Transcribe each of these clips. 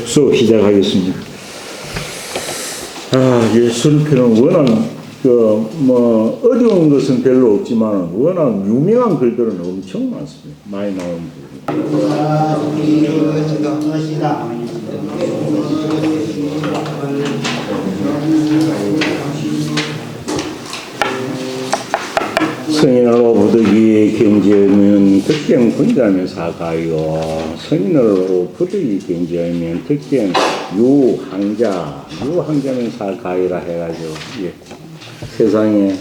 수업 시작하겠습니다. 예술편은 워낙 어려운 것은 별로 없지만 워낙 유명한 글들은 엄청 많습니다. 많이 나오는 글. 성인으로 부득이 경지하면 득경 군자면 사가요. 성인으로 부득이 경지하면 득경 유황자면 사가이라 해가지고 세상에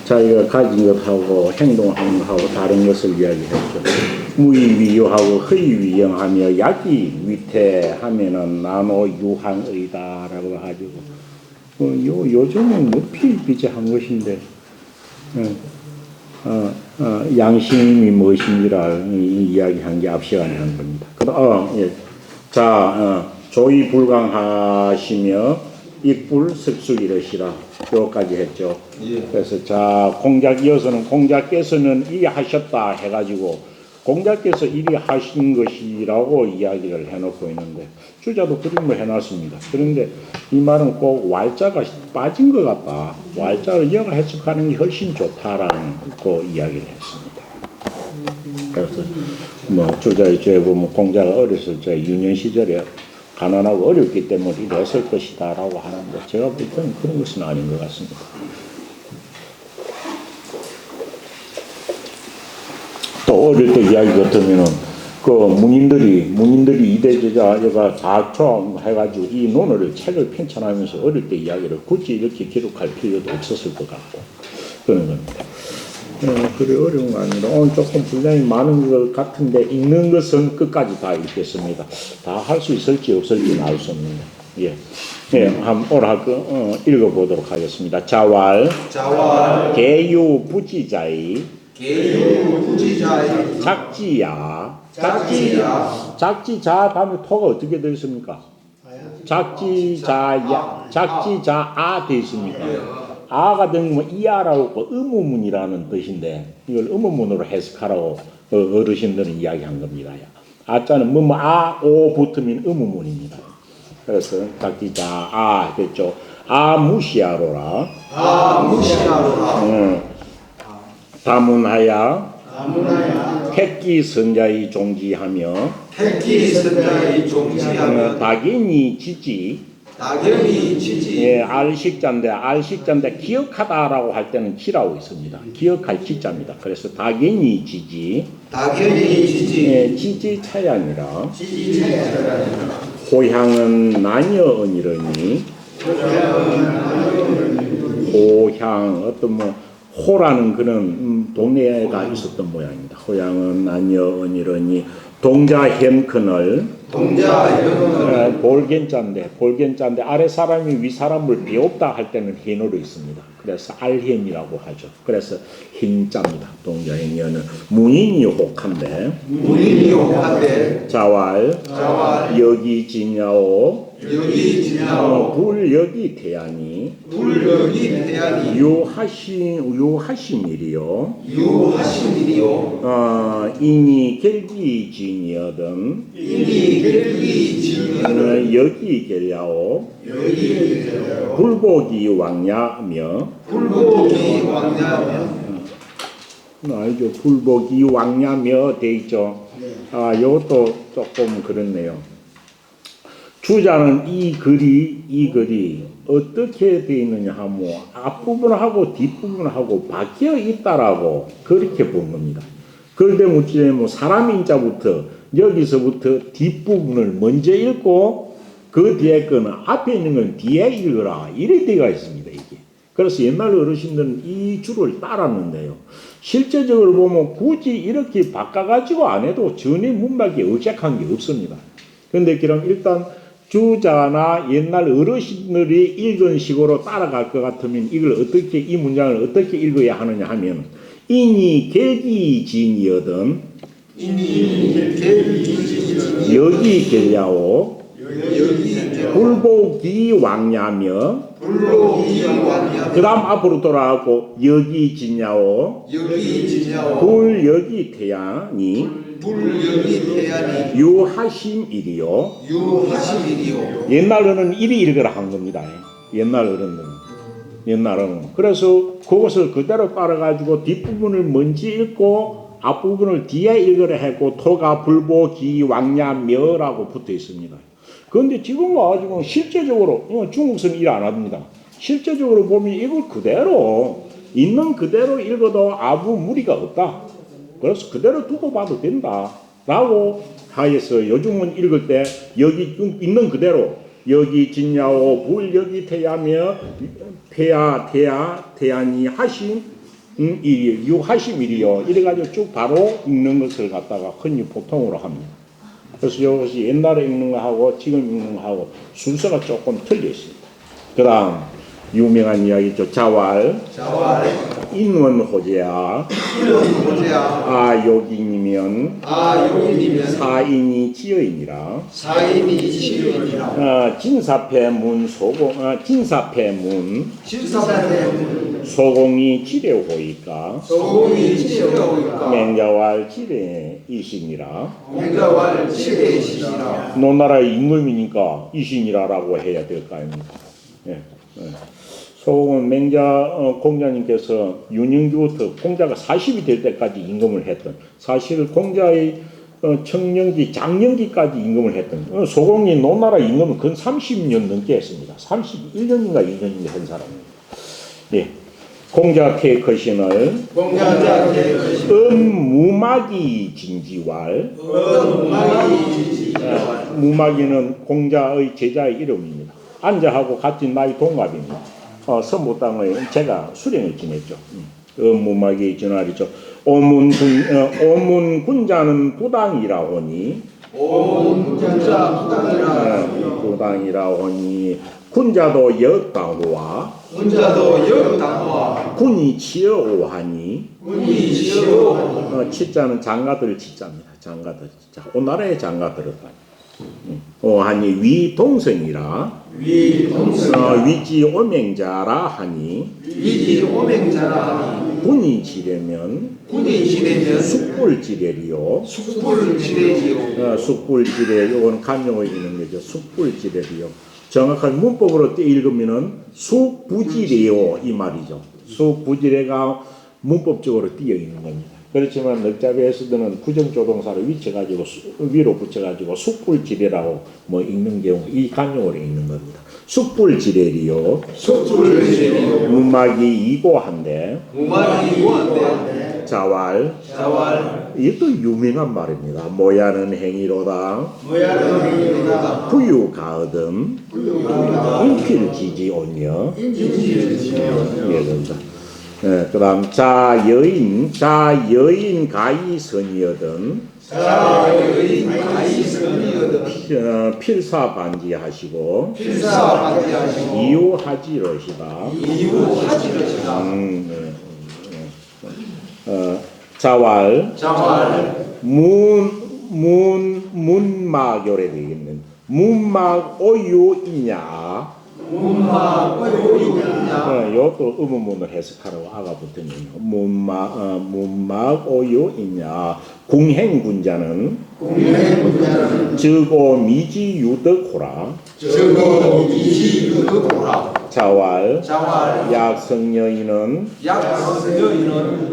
자기가 가진 것하고 행동하는 것하고 다른 것을 이야기했죠. 무의위유하고 허위위영하며 약이 위태하면은 나노 유황의다라고 하죠. 요즘은 피비재한 것인데 양심이 무엇인지를 이야기한 게 앞 시간에 한 겁니다. 조의 불강하시며 익불석수 이러시라 요까지 했죠. 그래서 공작 이어서는 공자께서는 이리 하셨다 해가지고 공자께서 이리 하신 것이라고 이야기를 해놓고 있는데 주자도 그림을 해놨습니다. 그런데 이 말은 꼭 왈자가 빠진 것 같다. 왈자를 영어 해석하는 게 훨씬 좋다라는 그 이야기를 했습니다. 그래서 주자의 죄 보면 공자가 어렸을 때 유년 시절에 가난하고 어렵기 때문에 이랬을 것이다 라고 하는데 제가 볼 때는 그런 것은 아닌 것 같습니다. 또 어릴 때 이야기 같으면은 문인들이 이대제자가 다초 해가지고 이 논어를 책을 편찬하면서 어릴 때 이야기를 굳이 이렇게 기록할 필요도 없었을 것 같고 그런 겁니다. 그래 어려운 거 아니라 조금 분량이 많은 것 같은데 읽는 것은 끝까지 다 읽겠습니다. 다 할 수 있을지 없을지는 알 수 없습니다. 한번 오늘 읽어보도록 하겠습니다. 자왈 개유 부지자이 작지야 작지자 다음에 토가 어떻게 되어 있습니까? 작지자야 작지자아 되어 있습니까? 아가 되면 이하라고 의무문이라는 뜻인데 이걸 의무문으로 해석하라고 어르신들은 이야기한 겁니다. 아자는 오 붙으면 의무문입니다. 그래서 작지자아 됐죠. 무시하로라 다문하야 택기 선자의 종지하며 박인이 지지 알식자인데 기억하다라고 할 때는 지라고 있습니다. 기억할 지자입니다. 그래서 박인이 지지 지지 차양이라 호향은 나녀언이러니 호향 호라는 그런 동네가 있었던 모양입니다. 호양은 나녀언이러니 동자현큰을 볼견자인데 아래 사람이 위 사람을 비옵다 할 때는 현어로 있습니다. 그래서 알현이라고 하죠. 그래서 흰자입니다. 동자현이는 문인이 혹한데 자왈 여기 지냐오 불여기 대하니 유하심이리요 인이 결기 지니어든 여기 결야오 불복이 왕야며 알죠? 불복이 왕야며 돼 있죠. 이것도 조금 그렇네요. 주자는 이 글이 어떻게 되어 있느냐 하면 앞부분하고 뒷부분하고 바뀌어 있다라고 그렇게 본 겁니다. 그런데 무찌되면 사람인자부터 여기서부터 뒷부분을 먼저 읽고 그 뒤에 거는 앞에 있는 건 뒤에 읽어라 이래 되어 있습니다. 이게. 그래서 옛날 어르신들은 이 줄을 따랐는데요. 실제적으로 보면 굳이 이렇게 바꿔가지고 안 해도 전혀 문맥이 어색한 게 없습니다. 그런데 그럼 일단 주자나 옛날 어르신들이 읽은 식으로 따라갈 것 같으면 이 문장을 어떻게 읽어야 하느냐 하면 인이 계기진이여든 여기 결야오 불보기왕야며 그 다음 앞으로 돌아가고 여기 지냐오 불여기 태양이 유하심이리요. 옛날에는 이리 읽으라 한 겁니다. 옛날 어른들은. 그래서 그것을 그대로 따라가지고 뒷부분을 먼저 읽고 앞부분을 뒤에 읽으라 했고 토가 불보기왕야며라고 붙어 있습니다. 그런데 지금 와가지고 실제적으로 중국서는 일 안 합니다. 실제적으로 보면 이걸 그대로 있는 그대로 읽어도 아무 무리가 없다. 그래서 그대로 두고 봐도 된다. 라고 하여서 요즘은 읽을 때 여기 있는 그대로 여기 진야오 불 여기 태야며 태야 태야니 하심 유하심이리요. 이래가지고 쭉 바로 읽는 것을 갖다가 흔히 보통으로 합니다. 그래서 이것이 옛날에 읽는 거하고 지금 읽는 거하고 순서가 조금 틀려 있습니다. 그 다음 유명한 이야기죠. 자왈 인원호재야 아요기니면 사인이 지어이니라 진사패문 소공이 지레호이까 맹자왈 지레이시니라 노나라의 임금이니까 이시니라라고 해야 될 거 아닙니까? 예. 소공은 맹자 공자님께서 윤영주부터 공자가 40이 될 때까지 임금을 했던 사실 공자의 청년기 장년기까지 임금을 했던 소공이 노나라 임금은 근 30년 넘게 했습니다. 31년인가 2년인가 한 사람입니다. 예. 공자 태커신을 무마기 진지왈 무마기는 공자의 제자의 이름입니다. 안자하고 같이 나이 동갑입니다. 선무땅의 제가 수령을 지냈죠. 무마기 진활이죠. 오문군자는 부당이라오니 부당이라오니 군자도 역당호와 군이 치어오하니 치자는 장가들 치자입니다. 장가들 치자. 오나라의 장가들을 하니 위동성이라 위지 오맹자라 하니 군이 지려면 숙불지레리요. 숙불지레 이건 간용을 읽는 거죠. 숙불지레리요. 정확한 문법으로 읽으면은 숙부지레요 이 말이죠. 숙부지레가 문법적으로 띄어 있는 겁니다. 그렇지만 넉자배에서는 부정조동사를 위로 붙여가지고 숙불지레라고 읽는 경우 이 간용으로 읽는 겁니다. 숙불지레리요. 문막이 이고한데 자왈 이것도 유명한 말입니다. 모야는 행위로다 부유가얻음 인필지지온여 그 다음 자여인 가이선이여든 필사반지하시고 이유하지러시다. 자왈 문막열에 되겠는 문막 오유 있냐 이것도 의문문을 해석하라고 아가 붙었네요. 문막 오유 있냐 궁행군자는 저고 미지유덕호라 자왈 약성여인은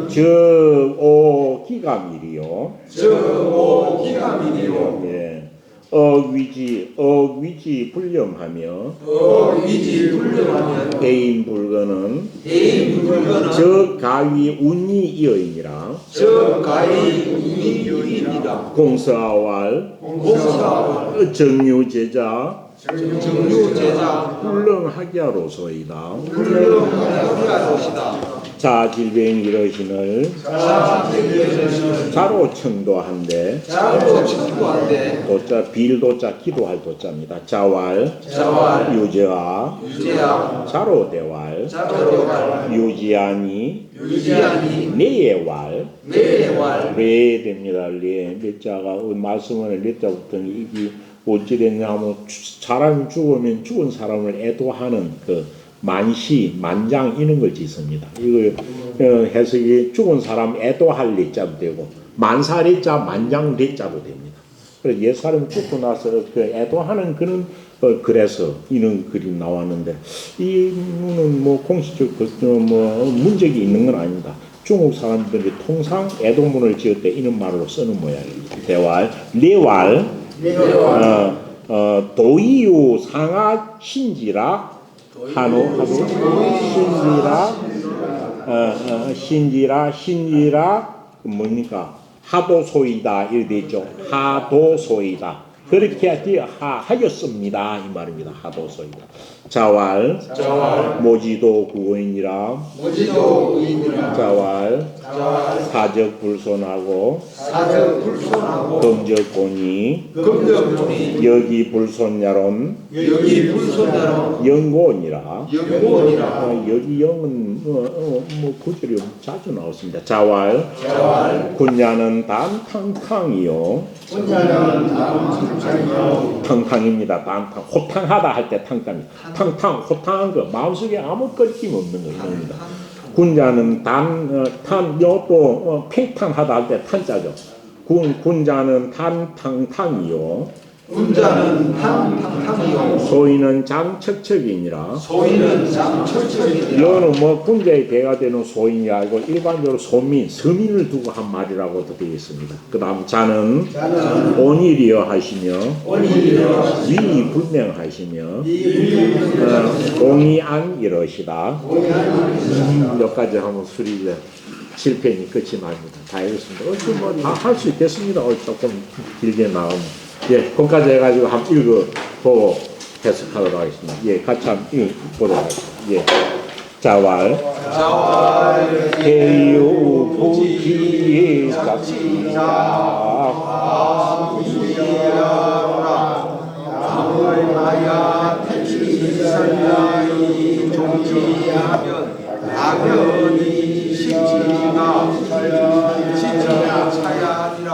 저오 기감이리요. 예. 어위지 불념하며 대인불거는 저 가위 운이 이어이니라. 공사왈 정유제자 훌렁하기야로소이다. 자질병 이러신을 자로 청도한데 도자 빌도자 기도할 도자입니다. 자왈 유재아 자로 대왈 유지아니 내예왈 레 됩니다. 레 자가 말씀을 레자 붙더니 이게 어찌 됐냐면 사람이 죽으면 죽은 사람을 애도하는 그 만시, 만장 이런 걸 짓습니다. 이거 해석이 죽은 사람 애도할 리자도 되고 만사리자, 만장리자도 됩니다. 그래서 옛 사람 죽고 나서 그 애도하는 그런 그래서 이런 글이 나왔는데 이는 뭐 공식적 뭐 문제가 있는 건 아닙니다. 중국 사람들이 통상 애도문을 지을 때 이런 말로 쓰는 모양입니다. 대왈, 레왈, 도이유 상하 신지라 한호 신지라 뭡니까? 하도소이다 이렇게 되죠. 하도소이다. 그렇게 하였습니다 이 말입니다. 하도소이다. 자왈 모지도 구고인이라 자왈 사적 불손하고 금적곤이 여기 불손야론 영고니라. 여기 영은 뭐 구절이 자주 나왔습니다. 자왈 군야는 단탕탕이요. 탕탕입니다. 탕탕 호탕하다 할 때 탕탕입니다. 탕탕 호탕한 거 마음속에 아무 끓김 없는 거입니다. 군자는 또 팽탕하다 할 때 탄자죠. 군자는 탄탕탕이요. 군자는 탕탕탕이요. 소인은 장척척이니라. 이거는 뭐 군자의 배가 되는 소인이 아니고 일반적으로 서민을 두고 한 말이라고도 되어 있습니다. 그 다음 자는 온일이여 하시며 위이 불명하시며 공이안 이러시다. 여기까지 하면 수리가 실패니 끝이 납니다. 다 읽었습니다. 뭐 다 할 수 있겠습니다. 조금 길게 나오면. 예, 거기까지 해가지고 한번 읽어보고 해석하도록 하겠습니다. 예, 같이 한번 읽어보도록 하겠습니다. 예. 자왈 대유 부지의 짝지자 아무야야 택시사야이 종지하면 당연히 십지가 지지야 차야니라.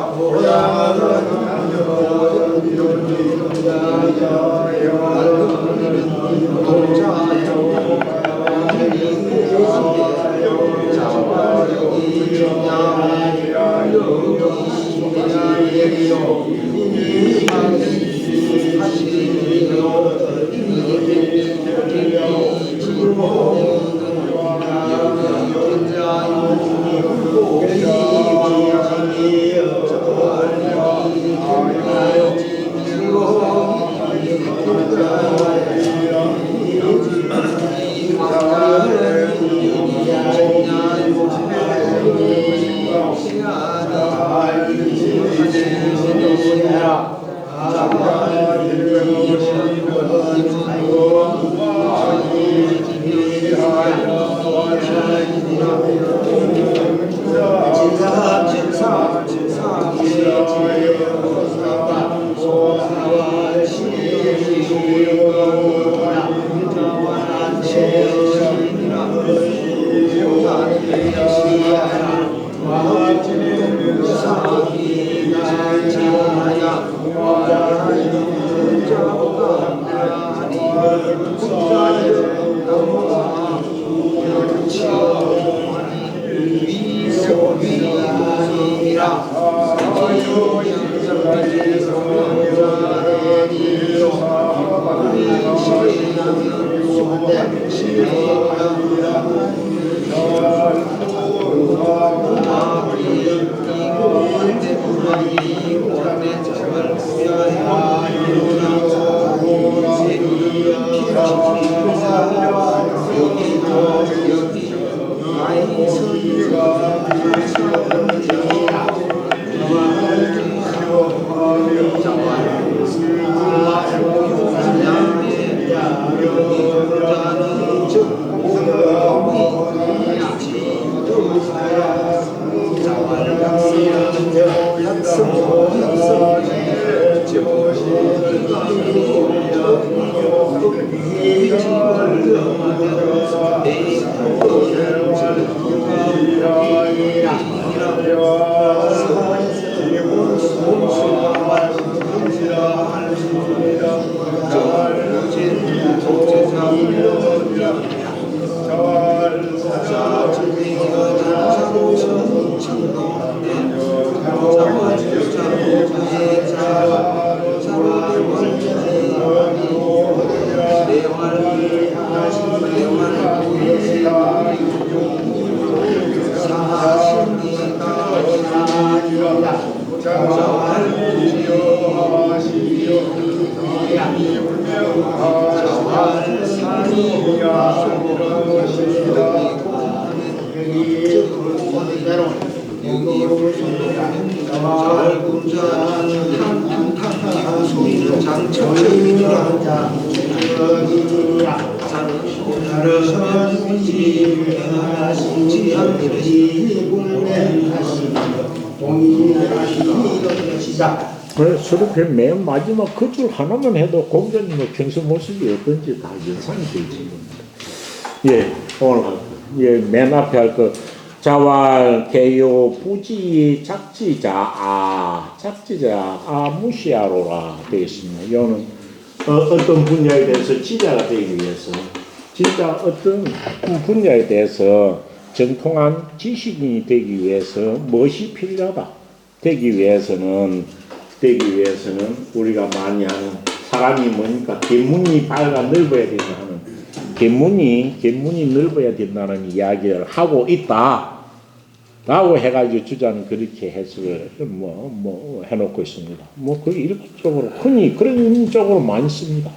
자 증명이가 장사로 성창도 자와 주자로 자자로 자와 저렇게 맨 마지막 그 줄 하나만 해도 공자님의 평소 모습이 어떤지 다 연상이 되지. 예, 오늘 맨 앞에 할 거 자왈 개요 부지 작지자 무시하로라 되어 있습니다. 이거는 어떤 분야에 대해서 지자가 되기 위해서 진짜 어떤 분야에 대해서 정통한 지식인이 되기 위해서 무엇이 필요하다 되기 위해서는 우리가 많이 하는 사람이 뭐니까 견문이 밝아 넓어야 된다 하는 견문이 넓어야 된다는 이야기를 하고 있다 라고 해가지고 주자는 그렇게 해석을 해놓고 있습니다. 그게 일반적으로 흔히 그런 쪽으로 많이 씁니다.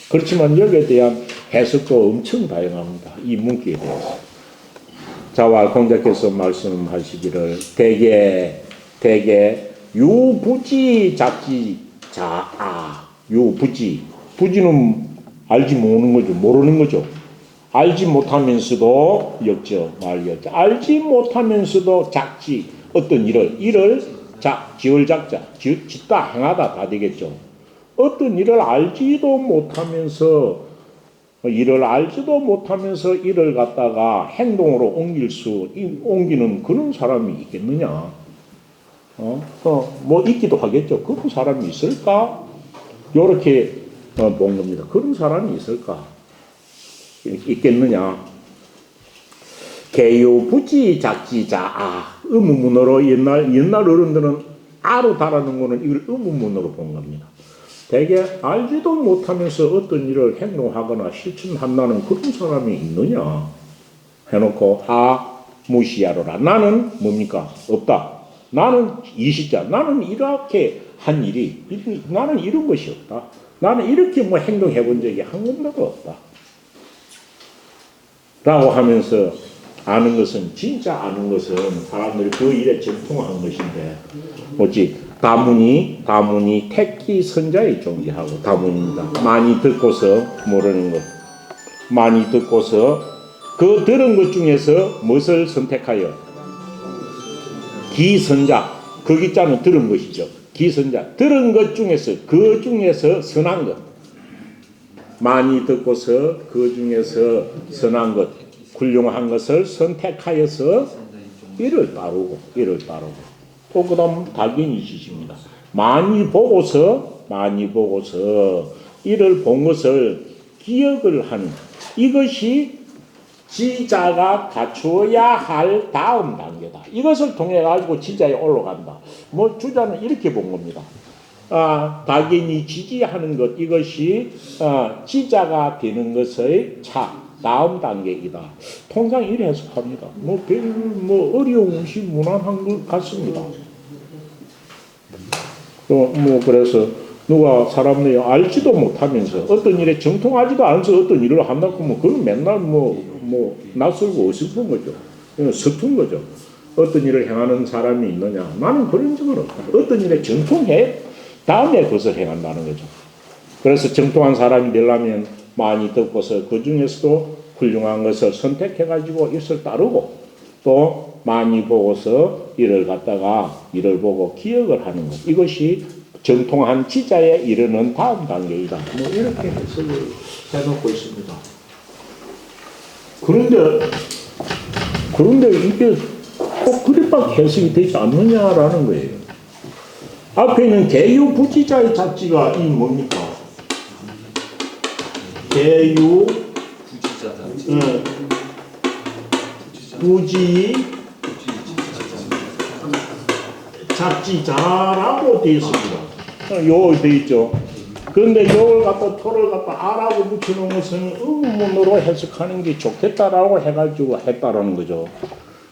그렇지만 여기에 대한 해석도 엄청 다양합니다. 이 문구에 대해서. 자와 공자께서 말씀하시기를 대개 유부지 작지 자아 부지는 알지 모르는 거죠. 알지 못하면서도 알지 못하면서도 작지 어떤 일을 지을 작자 짓다 행하다 다 되겠죠. 어떤 일을 알지도 못하면서 일을 갖다가 행동으로 옮기는 그런 사람이 있겠느냐? 있기도 하겠죠. 그런 사람이 있을까? 요렇게 본 겁니다. 그런 사람이 있을까? 있겠느냐? 개요부지 작지자 의문문으로 옛날 어른들은 아로 달아놓은 거는 이걸 의문문으로 본 겁니다. 대개 알지도 못하면서 어떤 일을 행동하거나 실천한다는 그런 사람이 있느냐 해놓고 무시하로라. 나는 뭡니까? 없다. 나는 이시자. 나는 이렇게 한 일이 나는 이런 것이 없다. 나는 이렇게 행동해 본 적이 한 번도 없다. 라고 하면서 아는 것은 진짜 아는 것은 사람들이 그 일에 전통한 것인데 뭐지? 다문이 택기 선자의 종지하고 다문입니다. 많이 듣고서 모르는 것. 많이 듣고서 그 들은 것 중에서 무엇을 선택하여 기선자. 그 기자는 들은 것이죠. 기선자. 들은 것 중에서 그 중에서 선한 것. 많이 듣고서 그 중에서 선한 것, 훌륭한 것을 선택하여서 이를 따르고 또 그 다음 달견이시십니다. 많이 보고서 이를 본 것을 기억을 하는 이것이 지자가 갖추어야 할 다음 단계다. 이것을 통해 가지고 지자에 올라간다. 주자는 이렇게 본 겁니다. 달견이 지지하는 것 이것이 지자가 되는 것의 다음 단계이다. 통상 이래 해석합니다. 어려운 것이 무난한 것 같습니다. 그래서 누가 사람들이 알지도 못하면서 어떤 일에 정통하지도 않아서 어떤 일을 한다고 하면 그건 맨날 낯설고 어설픈 거죠. 서툰 거죠. 어떤 일을 행하는 사람이 있느냐? 나는 그런 적은 없다. 어떤 일에 정통해 다음에 그것을 행한다는 거죠. 그래서 정통한 사람이 되려면 많이 듣고서 그 중에서도 훌륭한 것을 선택해가지고 이것을 따르고 또 많이 보고서 이를 보고 기억을 하는 것. 이것이 정통한 지자에 이르는 다음 단계이다. 이렇게 해석을 해놓고 있습니다. 그런데 이게 꼭 그릇밖에 해석이 되지 않느냐라는 거예요. 앞에 있는 개유부지자의 작지가 이 뭡니까? 개유부지자 부지 작지자라고 되어 있습니다. 요 되어 있죠. 그런데 요걸 갖다 토를 갖다 아라고 붙여놓은 것은 의문문으로 해석하는 게 좋겠다라고 해가지고 했다라는 거죠.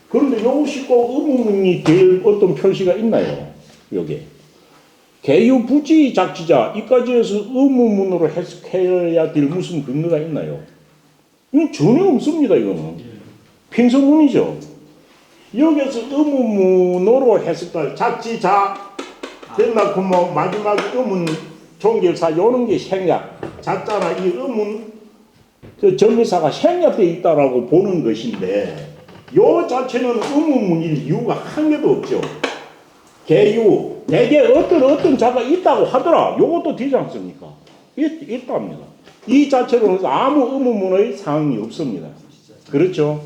그런데 요것이 꼭 의문문이 될 어떤 표시가 있나요? 요게 개유 부지 작지자 이까지 해서 의문문으로 해석해야 될 무슨 근거가 있나요? 이건 전혀 없습니다. 이거는 핑서문이죠. 여기서 의문문으로 해석할 작지자 됐나 그뭐 마지막 의문 종결사 요런 게 생략 자자나 이 의문 그 정리사가 생략되어 있다라고 보는 것인데 요 자체는 의문문일 이유가 한 개도 없죠. 개유 대개 어떤 자가 있다고 하더라. 요것도 되지 않습니까? 있답니다. 이 자체로는 아무 의문문의 사항이 없습니다. 그렇죠?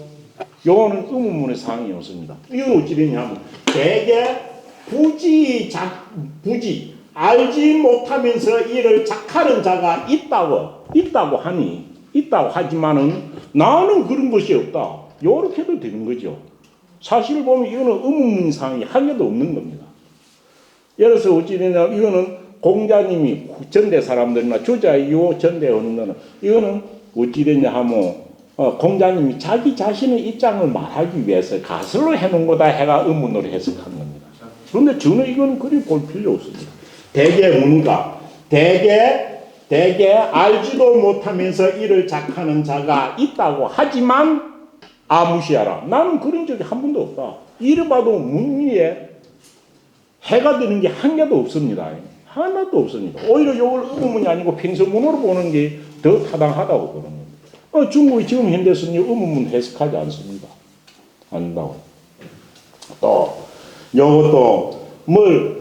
요거는 의문문의 사항이 없습니다. 이건 어찌 되냐면 대개 부지 알지 못하면서 이를 작하는 자가 있다고 하지만은 나는 그런 것이 없다. 요렇게도 되는 거죠. 사실 보면 이거는 의문문 사항이 한 개도 없는 겁니다. 예를 들어서 어찌 되냐면 이거는 공자님이 전대 사람들이나 주자 이후 전대 어른들은 이거는 어찌 되냐 하면 공자님이 자기 자신의 입장을 말하기 위해서 가설로 해놓은 거다 해가 의문으로 해석하는 겁니다. 그런데 저는 이건 그리 볼 필요 없습니다. 대개 뭔가 대개 알지도 못하면서 이를 작하는 자가 있다고 하지만 무시하라. 나는 그런 적이 한 번도 없다. 이래봐도 문 위에 해가 되는 게 한 개도 없습니다. 하나도 없습니다. 오히려 이걸 의문문이 아니고 핑서문으로 보는 게 더 타당하다고 보는 겁니다. 중국이 지금 현대서는 의문문 해석하지 않습니다. 안다고. 또 이것도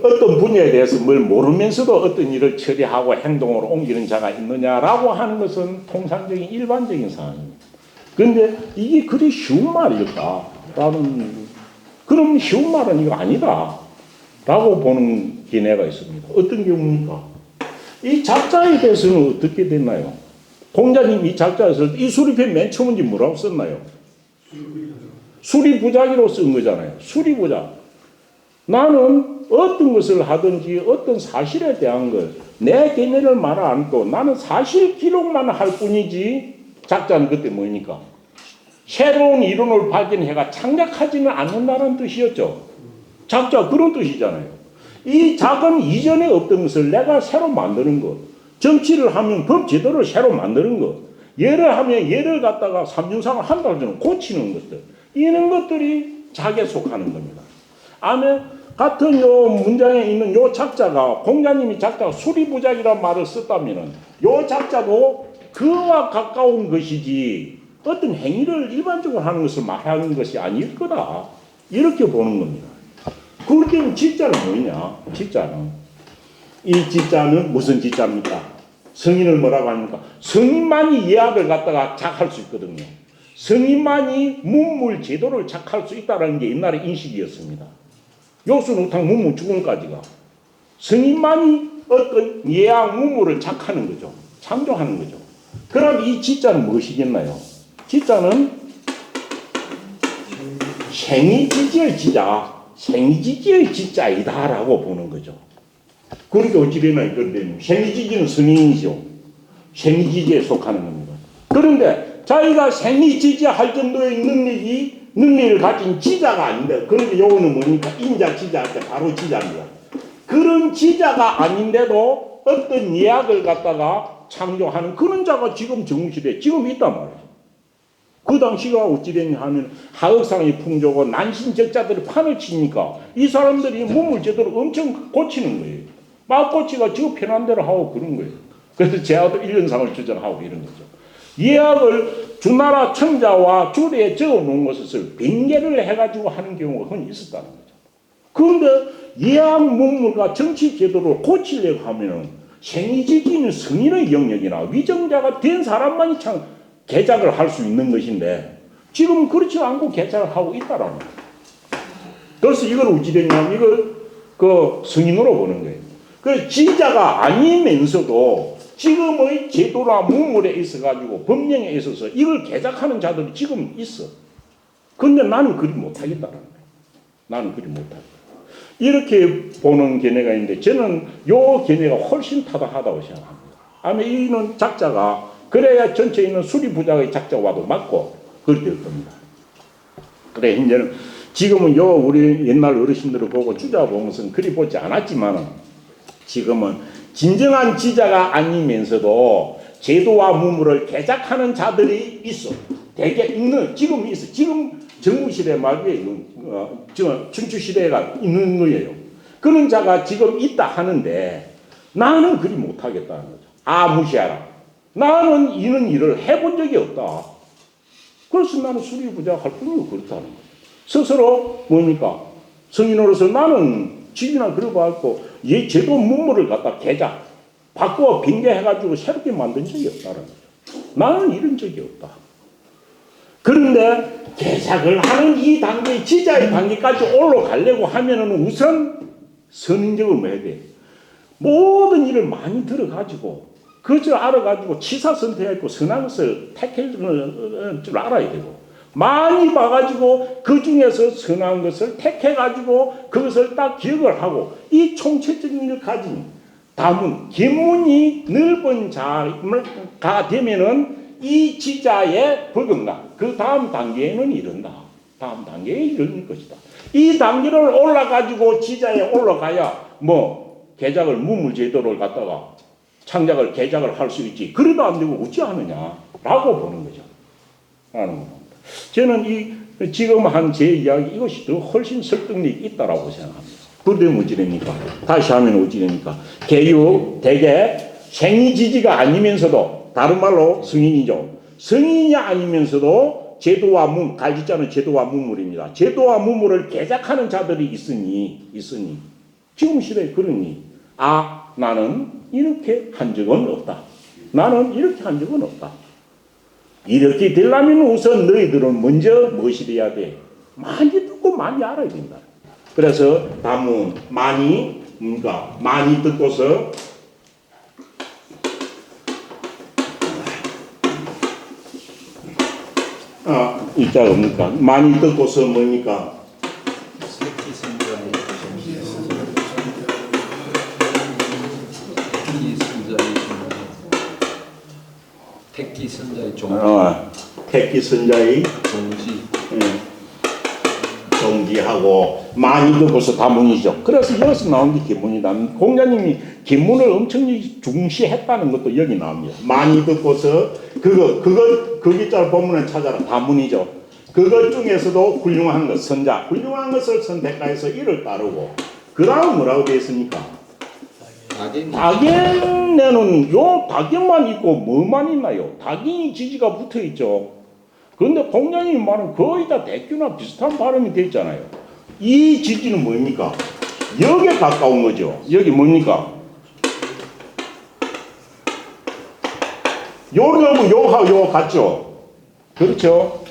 어떤 분야에 대해서 뭘 모르면서도 어떤 일을 처리하고 행동으로 옮기는 자가 있느냐라고 하는 것은 통상적인 일반적인 상황입니다. 그런데 이게 그리 쉬운 말일까? 그럼 쉬운 말은 이거 아니다. 라고 보는 기내가 있습니다. 어떤 경우입니까? 이 작자에 대해서는 어떻게 됐나요? 공자님 이 작자에 쓸 때 이 수리편 맨 처음인지 뭐라고 썼나요? 수리부작이로 쓴 거잖아요. 수리부작. 나는 어떤 것을 하든지 어떤 사실에 대한 것 내 견해를 말 않고 나는 사실 기록만 할 뿐이지 작자는 그때 뭐입니까? 새로운 이론을 발견해가 창작하지는 않는다는 뜻이었죠. 작자 그런 뜻이잖아요. 이 작은 이전에 없던 것을 내가 새로 만드는 것. 정치를 하면 법 제도를 새로 만드는 것. 예를 하면 예를 갖다가 삼중상을 한 달 전에 고치는 것들. 이런 것들이 작에 속하는 겁니다. 같은 요 문장에 있는 요 작자가 공자님이 작자가 수리부작이라는 말을 썼다면은 요 작자도 그와 가까운 것이지 어떤 행위를 일반적으로 하는 것을 말하는 것이 아닐 거다. 이렇게 보는 겁니다. 그럴 때는 지자는 뭐냐? 이 지자는 무슨 지자입니까? 성인을 뭐라고 합니까? 성인만이 예학을 갖다가 작할 수 있거든요. 성인만이 문물 제도를 작할 수 있다는 게 옛날의 인식이었습니다. 요수노탕 문물 주권까지가 성인만이 어떤 예학 문물을 작하는 거죠. 창조하는 거죠. 그럼 이 지자는 무엇이겠나요? 지자는 생이지지의 지자, 생이지지의 지자이다라고 보는 거죠. 그렇게 어찌 되나 이건데 생이지지는 성인이죠. 생이지지에 속하는 겁니다. 그런데 자기가 생이지지 할 정도의 능력을 가진 지자가 아닌데 그런데 요거는 뭡니까? 인자 지자한테 바로 지자입니다. 그런 지자가 아닌데도 어떤 예학을 갖다가 창조하는 그런 자가 지금 정시대에 지금 있단 말이죠. 그 당시가 어찌 됐냐 하면 하극상의 풍조고 난신적자들이 판을 치니까 이 사람들이 몸을 제대로 엄청 고치는 거예요. 막 고치가 저 편한 대로 하고 그런 거예요. 그래서 제아도 1년상을 주장하고 이런 거죠. 예학을 주나라 청자와 주례에 적어놓은 것을 빙계를 해가지고 하는 경우가 흔히 있었다는 거죠. 그런데 예학 문물과 정치 제도를 고치려고 하면은 생이지기는 성인의 영역이나 위정자가 된 사람만이 참 개작을 할 수 있는 것인데 지금 그렇지 않고 개작을 하고 있다라는 거예요. 그래서 이걸 어찌 됐냐면 이걸 성인으로 보는 거예요. 그래서 지자가 아니면서도 지금의 제도나 문물에 있어가지고 법령에 있어서 이걸 개작하는 자들이 지금 있어. 근데 나는 그리 못하겠다는 거예요. 나는 그리 못하겠다. 이렇게 보는 견해가 있는데 저는 요 견해가 훨씬 타당하다고 생각합니다. 아마 이는 작자가 그래야 전체에 있는 수리부작의 작자와도 맞고 그렇게 될 겁니다. 그래 이제는 지금은 요 우리 옛날 어르신들을 보고 주자 보면서 그리 보지 않았지만은 지금은 진정한 지자가 아니면서도 제도와 문물을 개작하는 자들이 있어. 대개 있는 지금 있어. 지금 정부시대 말기에 있는 춘추시대가 있는 거예요. 그런 자가 지금 있다 하는데 나는 그리 못하겠다는 거죠. 아 무시하라. 나는 이런 일을 해본 적이 없다. 그래서 나는 수리부작 할 뿐이고 그렇다는 거죠. 스스로 뭡니까? 성인으로서 나는 집이나 그러고 갖고 이 제도 문물을 갖다 개작 바꾸어 빙계해가지고 새롭게 만든 적이 없다는 거죠. 나는 이런 적이 없다. 그런데 개작을 하는 이 단계, 지자의 단계까지 올라가려고 하면은 우선 선인적을 뭐 해야 돼? 모든 일을 많이 들어가지고 그것을 알아가지고 치사 선택했고 선한 것을 택할 줄 알아야 되고 많이 봐가지고 그 중에서 선한 것을 택해가지고 그것을 딱 기억을 하고 이 총체적인 걸 가진 다문, 기문이 넓은 자가 되면은 이 지자의 버금가 그 다음 단계에는 이른다. 다음 단계에 이를 것이다. 이 단계를 올라가지고 지자에 올라가야 뭐 개작을 문물제도를 갖다가 창작을 개작을 할 수 있지. 그래도 안 되고 어찌하느냐라고 보는 거죠. 라는 겁니다. 저는 이 지금 한 제 이야기 이것이 더 훨씬 설득력이 있다라고 생각합니다. 그런데 어찌됩니까? 다시 하면 어찌됩니까? 개유 대개 생이지지가 아니면서도 다른 말로 성인이죠. 성인이 아니면서도 제도와 문, 갈지자는 제도와 문물입니다. 제도와 문물을 개작하는 자들이 있으니 지금 시대에 그러니 나는 이렇게 한 적은 없다. 나는 이렇게 한 적은 없다. 이렇게 되려면 우선 너희들은 먼저 무엇이 돼야 돼? 많이 듣고 많이 알아야 된다. 그래서 다문 많이 듣고서 이자 뭡니까? 많이 듣고서 뭡니까? 택기 선자의 종지. 택기 선자의 종지. 종지하고 많이 듣고서 다문이죠. 그래서 여기서 나온 게 기문이다. 공자님이 기문을 엄청 중시했다는 것도 여기 나옵니다. 많이 듣고서 그 기자를 보면은 찾아라. 다문이죠. 그것 중에서도 훌륭한 것, 선자, 훌륭한 것을 선택해서 이를 따르고 그 다음 뭐라고 되어 있습니까? 다견에는 요 다견만 있고 뭐만 있나요? 다견이 지지가 붙어 있죠. 그런데 공자님 말은 거의 다 대규나 비슷한 발음이 되어 있잖아요. 이 지지는 뭡니까? 역에 가까운 거죠. 여기 뭡니까? 요하고 요 같죠? 그렇죠?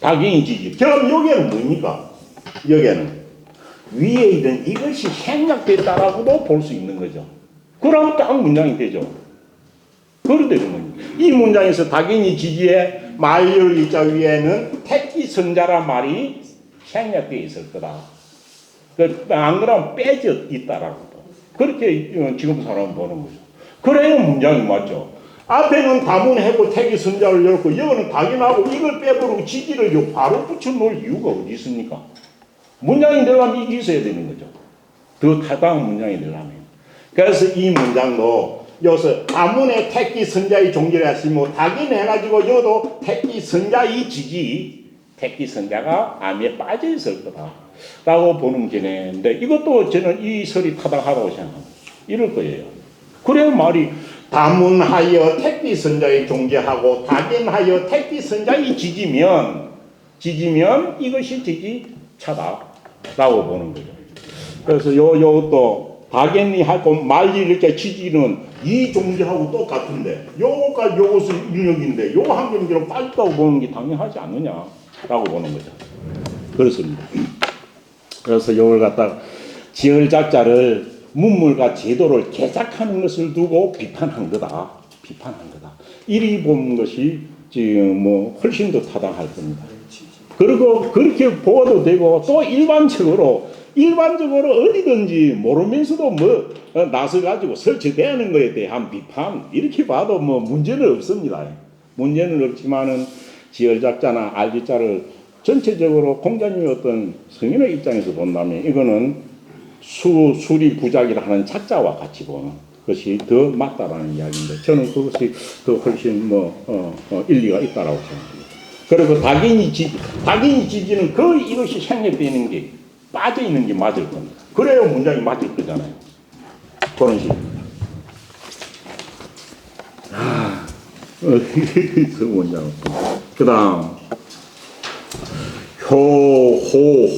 다견이 지지. 그럼 여기는 뭡니까? 여기는 위에 있는 이것이 생략됐다라고도 볼 수 있는 거죠. 그럼 딱 문장이 되죠. 그런데 이 문장에서 다견이 지지에 말열 이자 위에는 택기 선자란 말이 생략되어 있을 거다. 안 그러면 빼져 있다라고. 그렇게 지금 사람은 보는 거죠. 그래야 문장이 맞죠. 앞에는 다문하고 택기 선자를 열고 여기는 다견하고 이걸 빼버리고 지지를 바로 붙여놓을 이유가 어디 있습니까? 문장이 되려면 이게 있어야 되는 거죠. 더 타당한 문장이 되려면. 그래서 이 문장도 여기서 다문의 택기 선자의 종지를 했으면 다견해가지고 여도 택기 선자의 지지, 택기 선자가 암에 빠져 있을 거다 라고 보는 견해인데 이것도 저는 이 설이 타당하다고 생각합니다. 이럴 거예요. 그래 말이 다문하여 택기 선자의 종지하고 다견하여 택기 선자의 지지면 이것이 지지차다 라고 보는 거죠. 그래서 요것도 다견이하고 말리 이렇게 지지는 이 종지하고 똑같은데 요거까지 요것은 인력인데 요 한 경기로 빠졌다고 보는 게 당연하지 않느냐라고 보는 거죠. 그렇습니다. 그래서 요걸 갖다 지을 작자를 문물과 제도를 개작하는 것을 두고 비판한 거다. 비판한 거다. 이리 보는 것이 지금 뭐 훨씬 더 타당할 겁니다. 그리고 그렇게 보아도 되고 또 일반적으로 어디든지 모르면서도 뭐 나서 가지고 설치되는 거에 대한 비판 이렇게 봐도 뭐 문제는 없습니다. 문제는 없지만은 지열작자나 알지자를 전체적으로 공자님의 어떤 성인의 입장에서 본다면 이거는 수리 부작이라 하는 작자와 같이 보는 것이 더 맞다라는 이야기인데 저는 그것이 더 훨씬 일리가 있다라고 생각합니다. 그리고 낙인이 지지는 이것이 생략되는 게 빠져 있는 게 맞을 겁니다. 그래야 문장이 맞을 거잖아요. 그런 식입니다. 그 문장. 그다음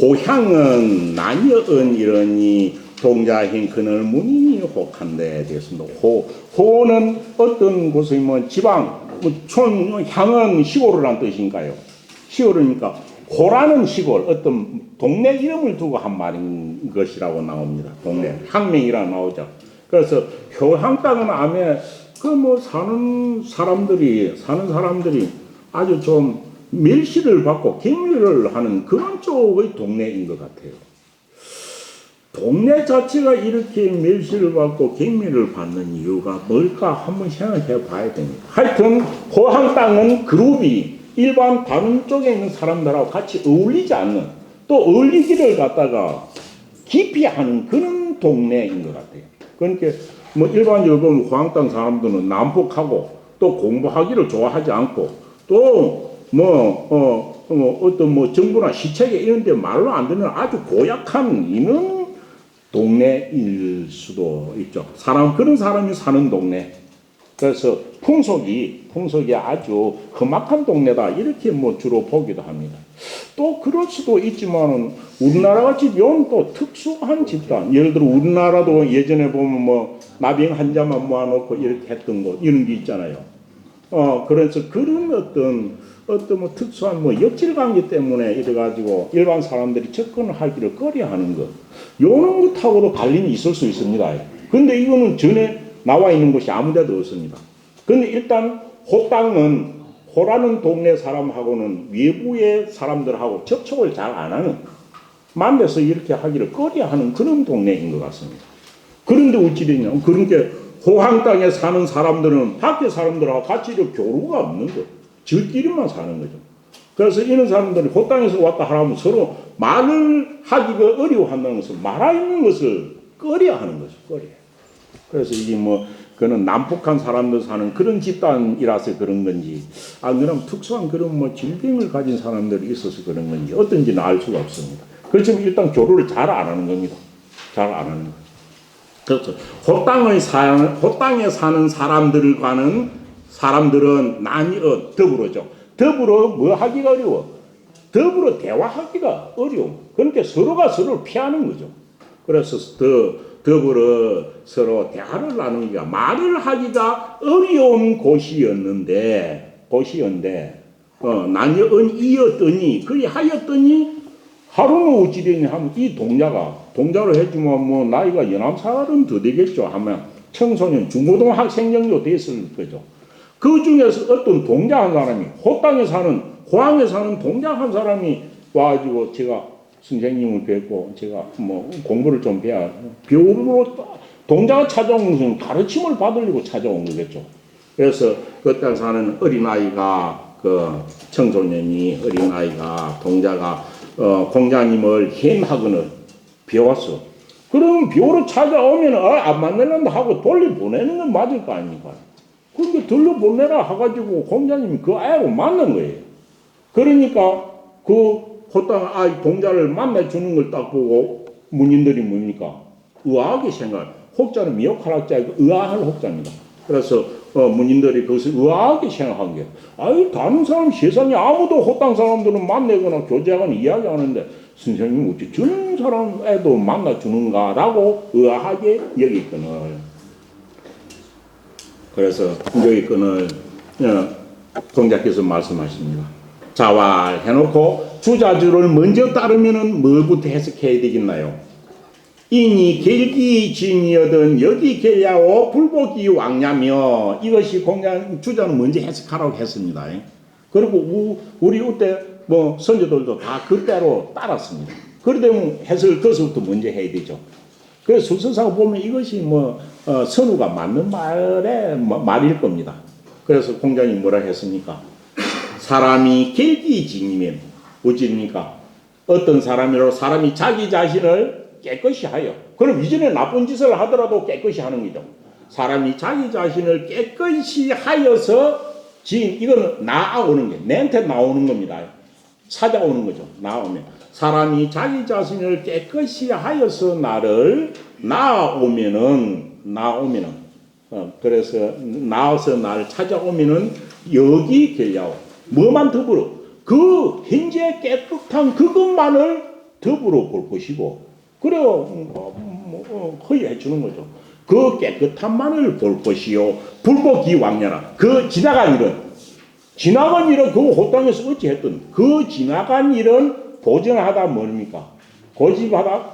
호향은 나녀은 이러니 동자행 그늘 문인이 혹한데 되었습니다. 호는 어떤 곳의 뭐 지방, 촌, 향은 시골이라는 뜻인가요? 시골이니까 호라는 시골, 어떤 동네 이름을 두고 한 말인 것이라고 나옵니다. 동네 향명이라 나오죠. 그래서 효향 땅은 아마 사는 사람들이 아주 좀 멸시를 받고 격리를 하는 그런 쪽의 동네인 것 같아요. 동네 자체가 이렇게 멸시를 받고 격리를 받는 이유가 뭘까 한번 생각해 봐야 됩니다. 하여튼 호항 땅은 그룹이 일반 다른 쪽에 있는 사람들하고 같이 어울리지 않는 또 어울리기를 갖다가 기피하는 그런 동네인 것 같아요. 그러니까 뭐 일반적으로 호항 땅 사람들은 난폭하고 또 공부하기를 좋아하지 않고 또 어떤 정부나 시책에 이런 데 말로 안 듣는 아주 고약한 이런 동네일 수도 있죠. 그런 사람이 사는 동네. 그래서 풍속이 아주 험악한 동네다. 이렇게 주로 보기도 합니다. 또 그럴 수도 있지만은 우리나라 같이 이런 또 특수한 집단. 예를 들어 우리나라도 예전에 보면 나병 환자만 모아놓고 이렇게 했던 거, 이런 게 있잖아요. 그래서 그런 어떤 특수한 역질 관계 때문에 이래가지고 일반 사람들이 접근을 하기를 꺼려하는 것. 요런 것하고도 관련이 있을 수 있습니다. 근데 이거는 전에 나와 있는 것이 아무 데도 없습니다. 근데 일단 호라는 동네 사람하고는 외부의 사람들하고 접촉을 잘 안 하는, 만나서 이렇게 하기를 꺼려하는 그런 동네인 것 같습니다. 그런데 어찌되냐. 그러니까 호항 땅에 사는 사람들은 밖에 사람들하고 같이 교류가 없는 거. 저끼리만 사는 거죠. 그래서 이런 사람들이 그 땅에서 왔다 하라면 서로 말을 하기가 어려워한다는 것을 말하는 것을 꺼려하는 거죠. 꺼려. 그래서 이게 그는 난폭한 사람들 사는 그런 집단이라서 그런 건지, 아니면 특수한 그런 질병을 가진 사람들이 있어서 그런 건지 어떤지는 알 수가 없습니다. 그렇지만 일단 교류를 잘 안 하는 겁니다. 잘 안 하는 거죠. 그렇죠. 그 땅에 사는 사람들은 더불어죠. 더불어 하기가 어려워. 더불어 대화하기가 어려워. 그러니까 서로가 서로를 피하는 거죠. 그래서 더불어 서로 대화를 나누기가, 말을 하기가 어려운 곳이었는데, 나녀은이었더니, 그리하였더니, 하루는 어찌 되냐 하면 이 동자로 해주면 나이가 연암살은 더 되겠죠 하면 청소년, 중고등 학생 정도 됐을 거죠. 그 중에서 어떤 동자 한 사람이, 호항에 사는 동자 한 사람이 와가지고 제가 선생님을 뵙고 제가 공부를 좀 배우러 동자가 찾아온 것은 가르침을 받으려고 찾아온 거겠죠. 그래서 그 땅 사는 어린아이가, 어린아이가 동자가 공자님을 햄학원을 배웠어. 그럼 배우러 찾아오면 안 만나는다 하고 돌려보내는 건 맞을 거 아닙니까? 그런데 돌려보내라 해가지고 공자님이 그 아이를 만난 거예요. 그러니까 호땅 아이 동자를 만나주는 걸 딱 보고 문인들이 뭡니까? 의아하게 혹자는 미역할학자이고 의아할 혹자입니다. 그래서 문인들이 그것을 의아하게 생각한 게, 다른 사람 세상에 아무도 호땅 사람들은 만나거나 교제하거나 이야기하는데 선생님이 어찌 저런 사람 애도 만나주는가라고 의아하게 여기거늘. 그래서 여기거늘 공자께서 말씀하십니다. 자활해놓고 주자주를 먼저 따르면은 뭐부터 해석해야 되겠나요? 인이 겔기진이여든 여기 계야오 불복이 왕냐며 이것이 공장 주자는 먼저 해석하라고 했습니다. 그리고 우리 그때 뭐 선조들도 다 그대로 따랐습니다. 그러면 해석을 거기서부터 먼저 해야 되죠. 그래서 수서사가 보면 이것이 뭐 선우가 맞는 말일 겁니다. 그래서 공자님 뭐라 했습니까? 사람이 겔기진이면 어찌입니까? 어떤 사람이라도 사람이 자기 자신을 깨끗이 하여. 그럼 이전에 나쁜 짓을 하더라도 깨끗이 하는 거죠. 사람이 자기 자신을 깨끗이 하여서 이거는 나아오는 게 내한테 나오는 겁니다. 찾아오는 거죠. 나오면 사람이 자기 자신을 깨끗이 하여서 나오면은 그래서 나와서 나를 찾아오면은 여기 계야오 뭐만 더불어 그 현재 깨끗한 그것만을 더불어 볼 것이고 그래요 허위해 주는 거죠. 그 깨끗한만을 볼 것이요 불복기왕냐라 그 지나간 일은 그 호땅에서 어찌했든 그 지나간 일은 보전하다 뭡니까? 고집하다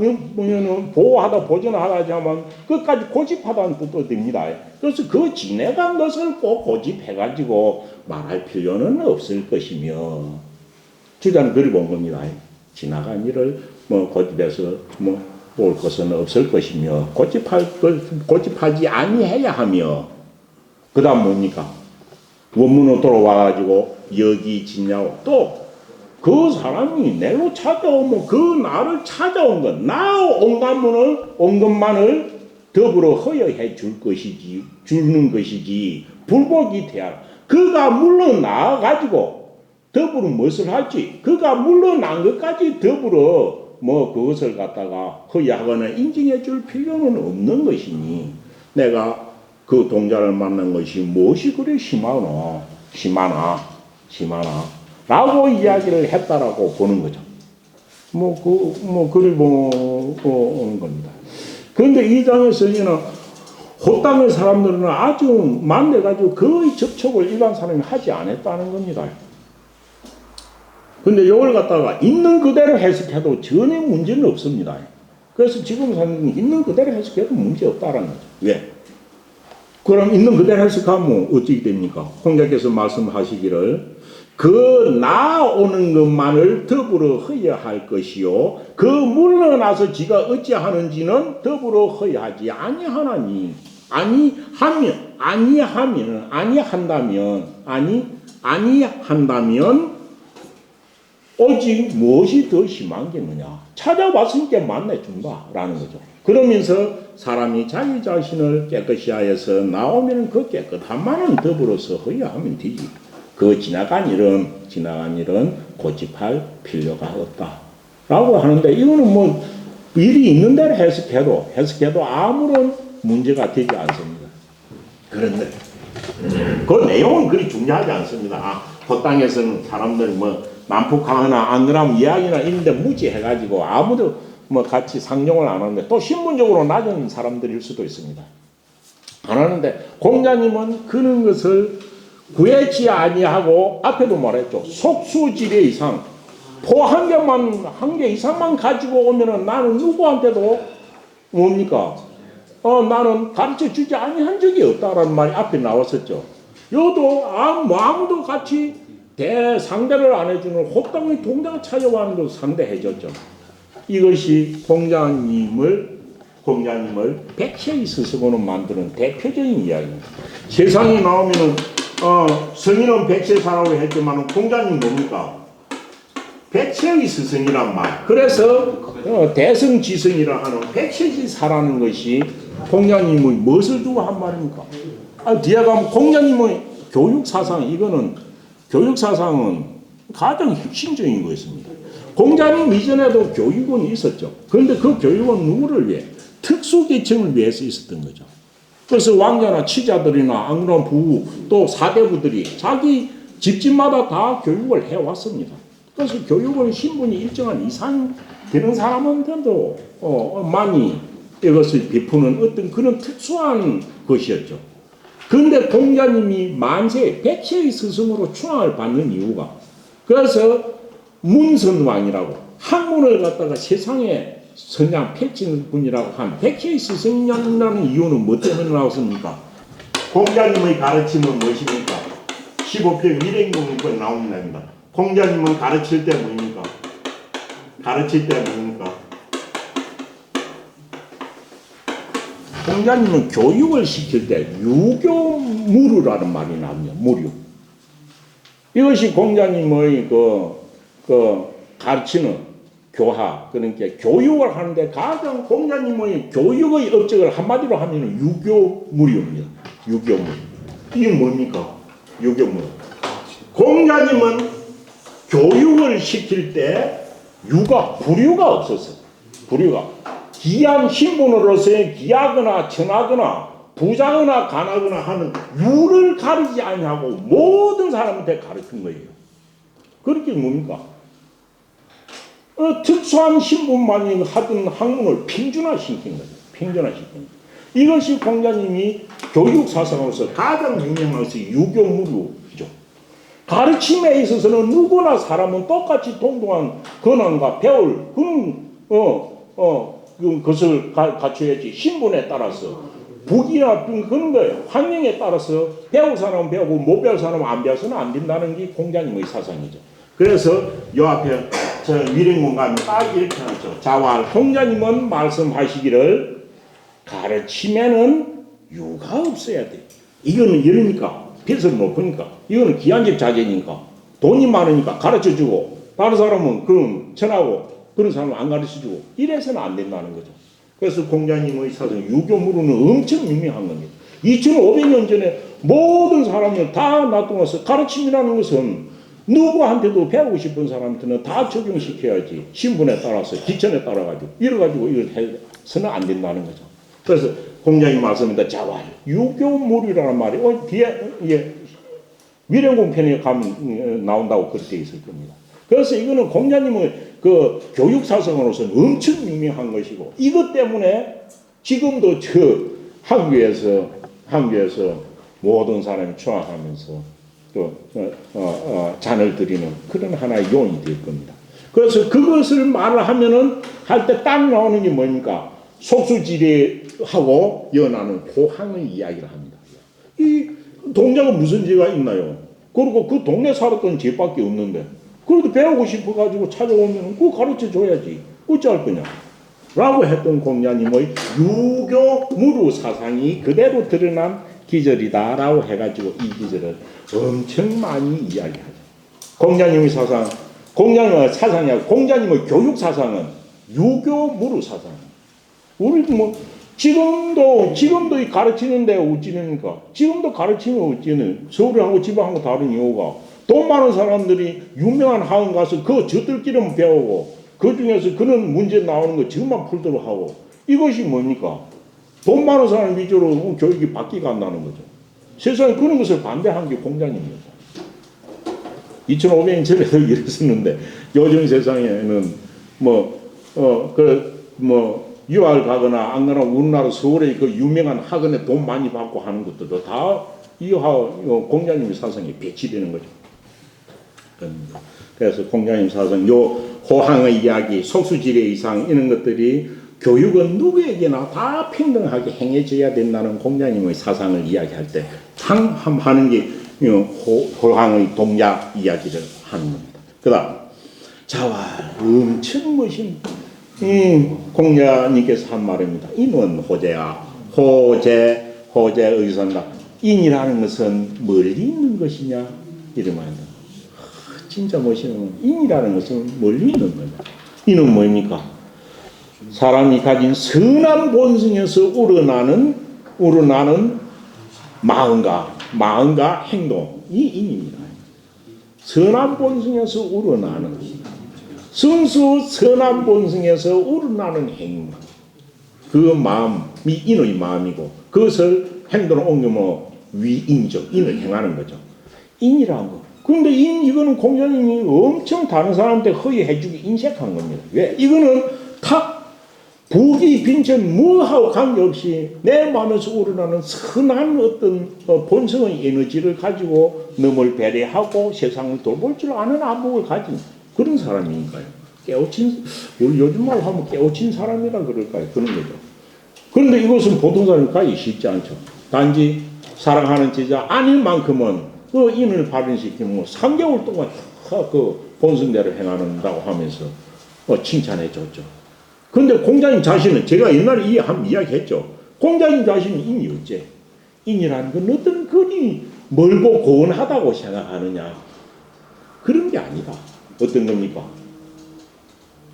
보호하다 보전하다 하면 끝까지 고집하다는 뜻도 됩니다. 그래서 그 지나간 것을 꼭 고집해가지고 말할 필요는 없을 것이며 주자는 그리 본 겁니다. 지나간 일을 고집해서 볼 것은 없을 것이며 고집하지 아니해야 하며 그 다음 뭡니까? 원문으로 돌아와가지고 여기 지냐고 또 그 사람이 내로 찾아오면 그 나를 찾아온 것 온 것만을 더불어 허여해 주는 것이지 불복이 되야 그가 물론 나와가지고 더불어 무엇을 할지 그가 물러난 것까지 더불어 그것을 갖다가 허위하거나 인정해 줄 필요는 없는 것이니 내가 그 동자를 만난 것이 무엇이 그리 심하나 라고 이야기를 했다라고 보는 거죠. 그를 보는 겁니다. 그런데 이 장에서는 호땅의 사람들은 아주 만나가지고 거의 접촉을 일반 사람이 하지 않았다는 겁니다. 근데 이걸 갖다가 있는 그대로 해석해도 전혀 문제는 없습니다. 그래서 지금 사람들은 있는 그대로 해석해도 문제 없다라는 거죠. 왜? 그럼 있는 그대로 해석하면 어떻게 됩니까? 공자께서 말씀하시기를 그 나오는 것만을 더불어 허여할 것이요 그 물러나서 지가 어찌하는지는 더불어 허여하지 아니하나니 아니한다면 오직 무엇이 더 심한 게느냐 찾아봤으니까 만나준다라는 거죠. 그러면서 사람이 자기 자신을 깨끗이 하여서 나오면 그 깨끗한만은 더불어서 허여하면 되지. 그 지나간 일은 고집할 필요가 없다라고 하는데 이거는 일이 있는 대로 해석해도 아무런 문제가 되지 않습니다. 그런데 그 내용은 그리 중요하지 않습니다. 그 땅에서는 사람들이 난폭하거나 안 그러면 이야기나 이런데 무지해가지고 아무도 같이 상종을 안 하는데 또 신분적으로 낮은 사람들일 수도 있습니다. 안 하는데 공자님은 그런 것을 구애치 아니하고 앞에도 말했죠. 속수지례 이상 포 한 개 이상만 가지고 오면은 나는 누구한테도 뭡니까? 나는 가르쳐 주지 아니한 적이 없다라는 말이 앞에 나왔었죠. 여도 아무도 같이 상대를 안 해주는 호땅의 동자가 찾아와는 것을 상대해줬죠. 이것이 공자님을 백세의 스승으로 만드는 대표적인 이야기입니다. 세상에 나오면은 성인은 백세사라고 했지만 공자님 뭡니까? 백세의 스승이란 말. 그래서 대성지성이라 하는 백세지사라는 것이 공자님의 무엇을 두고 한 말입니까? 뒤에 가면 공자님의 교육사상은 가장 핵심적인 거였습니다. 공자님 이전에도 교육은 있었죠. 그런데 그 교육은 누구를 위해? 특수계층을 위해서 있었던 거죠. 그래서 왕자나 치자들이나 안 그런 부부 또 사대부들이 자기 집집마다 다 교육을 해왔습니다. 그래서 교육은 신분이 일정한 이상 되는 사람한테도 많이 이것을 베푸는 어떤 그런 특수한 것이었죠. 그런데 공자님이 만세, 백세의 스승으로 충항을 받는 이유가 그래서 문선왕이라고 학문을 갖다가 세상에 성장 펼치는 분이라고 한 백혜의 스승이라는 이유는 뭐 때문에 나왔습니까? 공자님의 가르침은 무엇입니까? 15편 일행공인권 나옵니다. 공자님은 가르칠 때 뭡니까? 가르칠 때 뭡니까? 공자님은 교육을 시킬 때 유교무류라는 말이 나옵니다. 무류. 이것이 공자님의 그 가르치는 교화, 그러니까 교육을 하는데 가장 공자님의 교육의 업적을 한마디로 하면 유교무류입니다. 유교무류. 이게 뭡니까? 유교무류. 공자님은 교육을 시킬 때 부류가 없었어요. 부류가. 귀한 신분으로서의 귀하거나 천하거나 부자거나 가나거나 하는 유를 가리지 아니하고 모든 사람한테 가르친 거예요. 그렇게 뭡니까? 특수한 신분만이 하던 학문을 평준화시킨 거예요. 평준화시킨 거예요. 이것이 공자님이 교육 사상으로서 가장 유명한 것이 유교무류죠. 가르침에 있어서는 누구나 사람은 똑같이 동등한 권한과 배울 그것을 갖춰야지. 신분에 따라서 부귀나 그런 거예요. 환경에 따라서 배울 사람은 배우고 못 배울 사람은 안 배워서는 안 된다는 게 공자님의 사상이죠. 그래서 요 앞에 저 위령문 가면 딱 이렇게 하죠. 자왈 공자님은 말씀하시기를 가르침에는 유가 없어야 돼. 이거는 이러니까 빚을 높으니까 이거는 기한적 자제니까 돈이 많으니까 가르쳐주고 다른 사람은 그럼 전하고 그런 사람은 안 가르쳐주고 이래서는 안 된다는 거죠. 그래서 공자님의 사상 유교무류는 엄청 유명한 겁니다. 2500년 전에 모든 사람을 다 놔두어서 가르침이라는 것은 누구한테도 배우고 싶은 사람한테는 다 적용시켜야지. 신분에 따라서 기천에 따라가지고 이래가지고 이걸 해서는 안 된다는 거죠. 그래서 공자님 말씀입니다. 자왈 유교무류라는 말이 뒤에 위령공편에 가면 나온다고 그렇게 있을 겁니다. 그래서 이거는 공자님의 그 교육 사상으로서는 엄청 유명한 것이고 이것 때문에 지금도 저 한국에서 모든 사람이 추앙하면서 또 잔을 드리는 그런 하나의 요인이 될 겁니다. 그래서 그것을 말을 하면은 할 때 딱 나오는 게 뭡니까? 속수지례하고 연하는 호항의 이야기를 합니다. 이 동자가 무슨 죄가 있나요? 그리고 그 동네 살았던 죄밖에 없는데 그래도 배우고 싶어가지고 찾아오면 그거 가르쳐 줘야지. 어찌할 거냐? 라고 했던 공자님의 유교무류 사상이 그대로 드러난 기절이다라고 해가지고 이 기절을 엄청 많이 이야기하죠. 공자님의 사상, 공자님의 사상이 아니라 공자님의 교육 사상은 유교무류 사상. 우리 지금도 가르치는데 어찌됩니까? 지금도 지금도 어찌는 서울하고 지방하고 다른 이유가 돈 많은 사람들이 유명한 학원 가서 그 젖들끼리만 배우고 그 중에서 그런 문제 나오는 거 저만 풀도록 하고 이것이 뭡니까? 돈 많은 사람 위주로 교육이 바뀌가 안다는 거죠. 세상에 그런 것을 반대한 게 공자님이었어요. 2500년 전에도 이랬었는데 요즘 세상에는 유학을 가거나 안 가나 우리나라 서울에 그 유명한 학원에 돈 많이 받고 하는 것들도 다 이 공자님의 사상에 배치되는 거죠. 그래서 공자님 사상, 요 호항의 이야기, 속수지례 이상 이런 것들이 교육은 누구에게나 다 평등하게 행해져야 된다는 공자님의 사상을 이야기할 때 하는 게 호항의 동작 이야기를 하는 겁니다. 그다음 자왈 엄청 멋진 공자님께서 한 말입니다. 인은 호재야. 호재 의선다. 인이라는 것은 멀리 있는 것이냐 이러면 진짜 멋있는 인이라는 것은 멀리 있는 거예요. 이는 뭡니까? 사람이 가진 선한 본성에서 우러나는 마음과 행동이 인입니다. 선한 본성에서 우러나는 순수 선한 본성에서 우러나는 행동, 그 마음이 인의 마음이고 그것을 행동으로 옮기면 위인이죠. 인을 행하는 거죠. 인이라는 거. 그런데 이거는 공자님이 엄청 다른 사람한테 허위해주기 인색한 겁니다. 왜? 이거는 다 부귀 빈천 뭐하고 관계없이 내 마음에서 우러나는 선한 어떤 본성의 에너지를 가지고 남을 배려하고 세상을 돌볼 줄 아는 안목을 가진 그런 사람이니까요. 깨우친, 우리 요즘 말로 하면 깨우친 사람이라 그럴까요? 그런 거죠. 그런데 이것은 보통 사람이 가기 쉽지 않죠. 단지 사랑하는 제자 아닐 만큼은 그 인을 발현시키면 뭐 3개월 동안 그 본성대로 행한다고 하면서 칭찬해 줬죠. 그런데 공자님 자신은 제가 옛날에 이야기했죠. 공자님 자신은 인이 어째? 인이라는 건 어떤 그리 멀고 고원하다고 생각하느냐? 그런 게 아니다. 어떤 겁니까?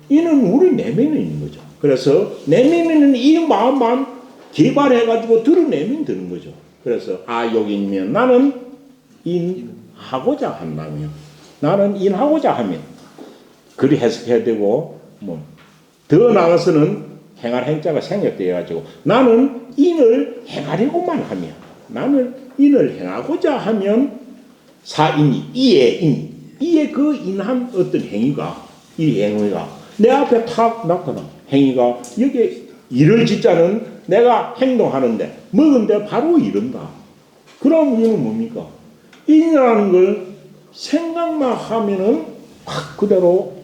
이는 우리 내면에 있는 거죠. 그래서 내면에는 이 마음만 개발해가지고 드러내면 되는 거죠. 그래서 여기면 나는 인하고자 한다면, 나는 인하고자 하면 그리 해석해야 되고, 더 나아가서는 행할 행자가 생략되어가지고 나는 인을 행하려고만 하면, 나는 인을 행하고자 하면 사인이 이의 그 인한 어떤 행위가, 이 행위가 내 앞에 탁 나타나. 행위가 여기 일을 짓자는 내가 행동하는데 먹은데 바로 이른다. 그럼 이는 뭡니까? 인이라는 걸 생각만 하면은 딱 그대로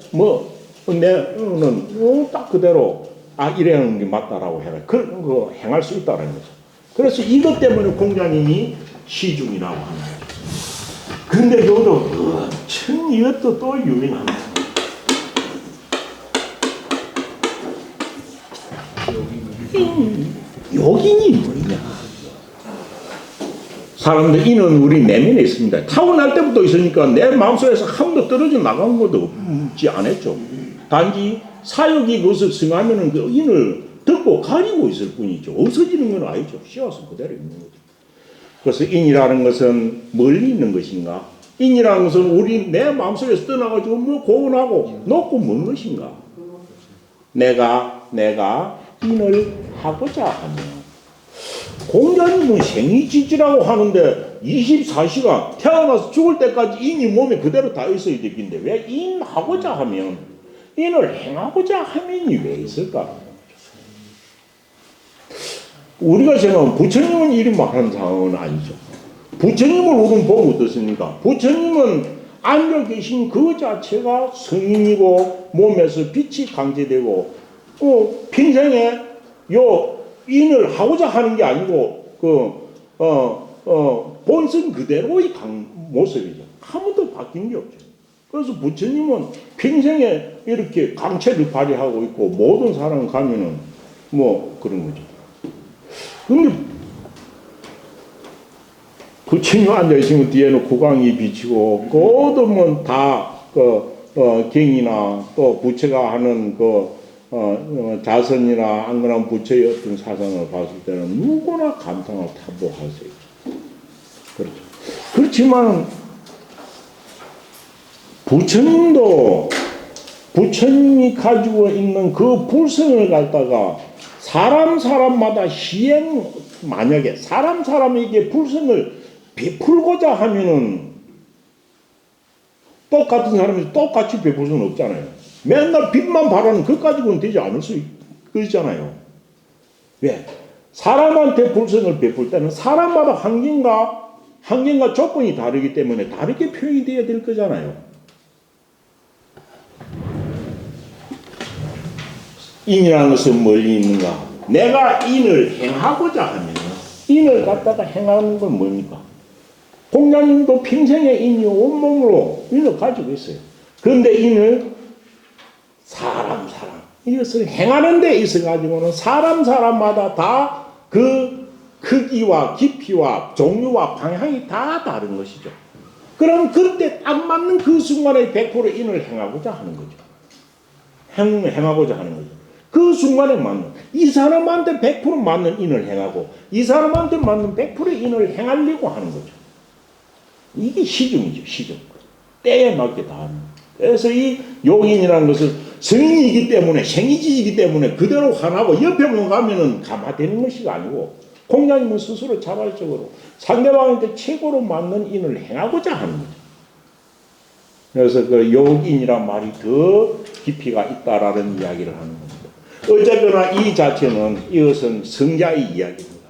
내는 딱 그대로 이래는 게 맞다라고 해라. 그런 거 행할 수 있다라는 거죠. 그래서 이것 때문에 공자님이 시중이라고 하는 거죠. 근데 이것도 참 이것도 또 유명합니다. 요긴이 뭐냐? 사람들 인은 우리 내면에 있습니다. 타고날 때부터 있으니까 내 마음속에서 한 번도 떨어져 나간 것도 없지 않았죠. 단지 사역이 그것을 승하면은 그 인을 덮고 가리고 있을 뿐이죠. 없어지는 건 아니죠. 씌워서 그대로 있는 거죠. 그래서 인이라는 것은 멀리 있는 것인가? 인이라는 것은 우리 내 마음속에서 떠나가지고 고운하고 높고 먼 것인가? 내가 인을 하고자 하면 공자님은 생이지지라고 하는데 24시간 태어나서 죽을 때까지 인이 몸에 그대로 다 있어야 되긴데 왜 인하고자 하면, 인을 행하고자 하면이 왜 있을까? 우리가 생각하면 부처님은 이리 말하는 상황은 아니죠. 부처님을 우리는 보면 어떻습니까? 부처님은 앉아 계신 그 자체가 성인이고 몸에서 빛이 강제되고 평생에 인을 하고자 하는 게 아니고 본성 그대로의 모습이죠. 아무도 바뀐 게 없죠. 그래서 부처님은 평생에 이렇게 강체를 발휘하고 있고 모든 사람 가면은 그런 거죠. 근데 부처님 앉아 있으면 뒤에는 구강이 비치고 거두면 다 경이나 또 부처가 하는 자선이나 안 그러면 부처의 어떤 사상을 봤을 때는 누구나 감탄하고 탑도할 수 있죠. 그렇죠. 그렇지만 부처님이 가지고 있는 그 불성을 갖다가 사람마다 만약에 사람에게 불성을 베풀고자 하면은 똑같은 사람이 똑같이 베풀 수는 없잖아요. 맨날 빛만 바라는 것 가지고는 되지 않을 수 있잖아요. 왜? 사람한테 불성을 베풀 때는 사람마다 환경과 조건이 다르기 때문에 다르게 표현이 되어야 될 거잖아요. 인이라는 것은 멀리 있는가? 내가 인을 행하고자 하면 인을 갖다가 행하는 건 뭡니까? 공자님도 평생에 인이 온몸으로 인을 가지고 있어요. 그런데 인을 사람 이것을 행하는 데 있어 가지고는 사람마다 다 그 크기와 깊이와 종류와 방향이 다 다른 것이죠. 그럼 그때 딱 맞는 그 순간에 100% 인을 행하고자 하는 거죠. 행하고자 하는 거죠. 그 순간에 맞는, 이 사람한테 100% 맞는 인을 행하고 이 사람한테 맞는 100% 인을 행하려고 하는 거죠. 이게 시중이죠. 시중. 때에 맞게 다 하는 거예요. 그래서 이 요인이라는 것은 성인이기 때문에 생이지이기 때문에 그대로 화나고 옆에만 가면은 가마되는 것이 아니고 공자님은 스스로 자발적으로 상대방한테 최고로 맞는 인을 행하고자 하는 거죠. 그래서 그 요인이란 말이 더 깊이가 있다라는 이야기를 하는 겁니다. 어쨌거나 이 자체는 이것은 성자의 이야기입니다.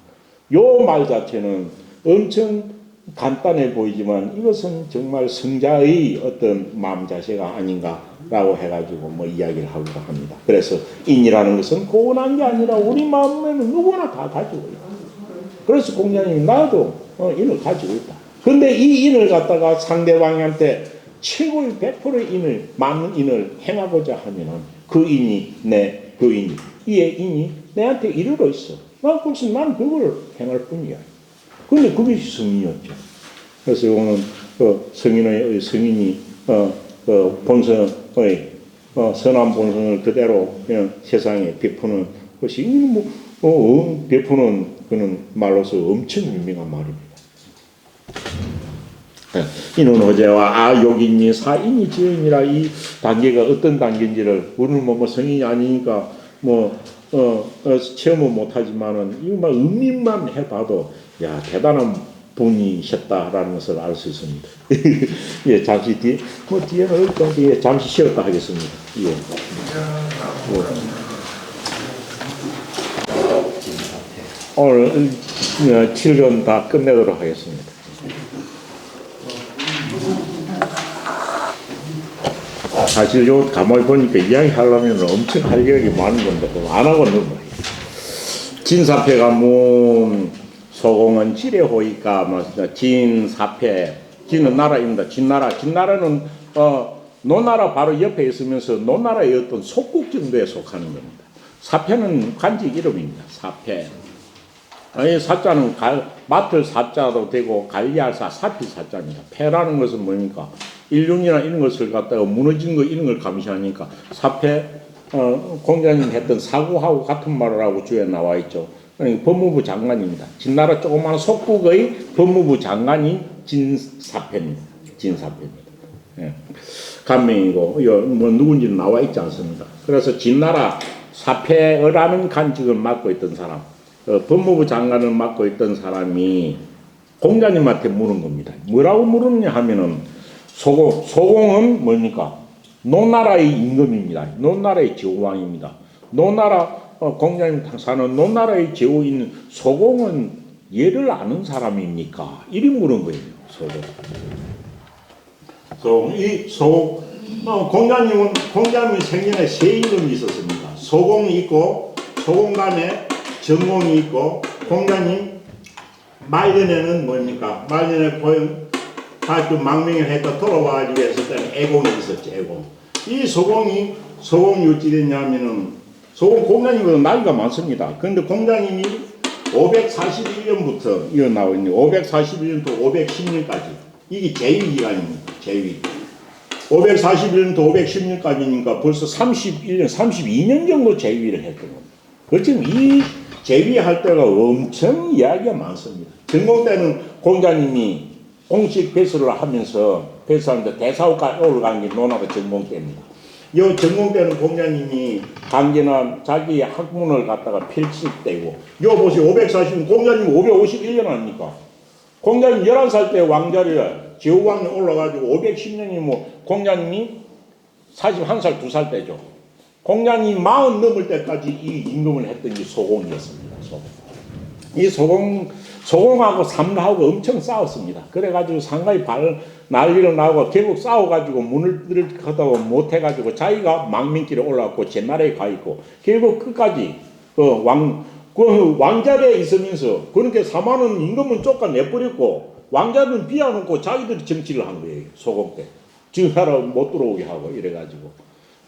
요 말 자체는 엄청 간단해 보이지만 이것은 정말 성자의 어떤 마음 자세가 아닌가 라고 해가지고 뭐 이야기를 하고 합니다. 그래서 인이라는 것은 고운한 게 아니라 우리 마음에는 누구나 다 가지고 있다. 그래서 공자님이 나도 인을 가지고 있다. 근데 이 인을 갖다가 상대방한테 최고의 100%의 인을, 맞는 인을 행하고자 하면은 그 인이 내 교인이, 이의 인이 내한테 이르러 있어. 난 그걸 행할 뿐이야. 근데 그것이 성인이었죠. 그래서 오늘 성인이 본성의 선한 본성을 그대로 그냥 세상에 베푸는 것이 베푸는 그는 말로서 엄청 유명한 말입니다. 이는 어제와 욕이니 사인이 지은이라 이 단계가 어떤 단계인지를 우리는 뭐 성인이 아니니까 체험은 못하지만은 이거 막 의미만 해봐도 야 대단한 분이셨다라는 것을 알 수 있습니다. 예, 잠시 뒤에는 어릴 건데 잠시 쉬었다 하겠습니다. 예. 오늘 7권 다 끝내도록 하겠습니다. 사실 요 가만히 보니까 이야기 하려면 엄청 할 얘기 많은 건데 안 하고 넘어요. 진사패가 소공은 지레호이까 진사패, 진은 나라입니다. 진나라는 노나라 바로 옆에 있으면서 노나라의 어떤 속국 정도에 속하는 겁니다. 사패는 관직 이름입니다. 사패. 아니 사자는 맡을 사자도 되고 관리할 사필 사자입니다. 패라는 것은 뭡니까? 인륜이나 이런 것을 갖다가 무너진 거 이런 걸 감시하니까 사패 공자님 했던 사고하고 같은 말을 하고 주에 나와 있죠. 법무부 장관입니다. 진나라 조그마한 속국의 법무부 장관이 진사패입니다. 예. 간명이고 누군지는 나와 있지 않습니다. 그래서 진나라 사패라는 간직을 맡고 있던 사람, 법무부 장관을 맡고 있던 사람이 공자님한테 물은 겁니다. 뭐라고 물었냐 하면은 소공은 뭡니까? 노나라의 임금입니다. 노나라의 제후왕입니다. 공자님 사는 노나라의 제후인 소공은 얘를 아는 사람입니까? 이리 물은 거예요. 공자님은 생전에 세 이름이 있었습니다. 소공이 있고, 소공 다음에 정공이 있고, 공자님 말년에는 뭡니까? 말년에 학교 망명을 했다 돌아와가지고 했을 때는 애공이 있었죠. 애공. 이 소공이 어찌 됐냐면은 공자님보다 나이가 많습니다. 그런데 공자님이 541년부터 이어 나와 있는 541년부터 510년까지 이게 제위 기간입니다. 제위. 541년부터 510년까지니까 벌써 32년 정도 제위를 했던 겁니다. 그렇지만 이 제위할 때가 엄청 이야기가 많습니다. 전공 때는 공자님이 공식 배수를 하면서 배수하는데 대사후까지 올라간 게 노나라 전공 때입니다. 이 전공 때는 공자님이 강제나 자기 학문을 갖다가 펼칠 때고, 요 보세요. 540년, 공자님 551년 아닙니까? 공자님 11살 때 왕자리에 제후왕이 올라가지고 510년이면 공자님이 41살, 2살 때죠. 공자님이 40 넘을 때까지 이 임금을 했던 게 소공이었습니다. 이 소공하고 삼라하고 엄청 싸웠습니다. 그래가지고 상당히 난리를 나고 결국 싸워가지고 문을 들여다가 못해가지고 자기가 망명길에 올라왔고 제나라에 가 있고 결국 끝까지 왕자리에 있으면서 그렇게 4만원 임금은 쫓아내버렸고 왕자는 비워놓고 자기들이 정치를 한 거예요. 소공 때. 지금 나라 못 들어오게 하고 이래가지고.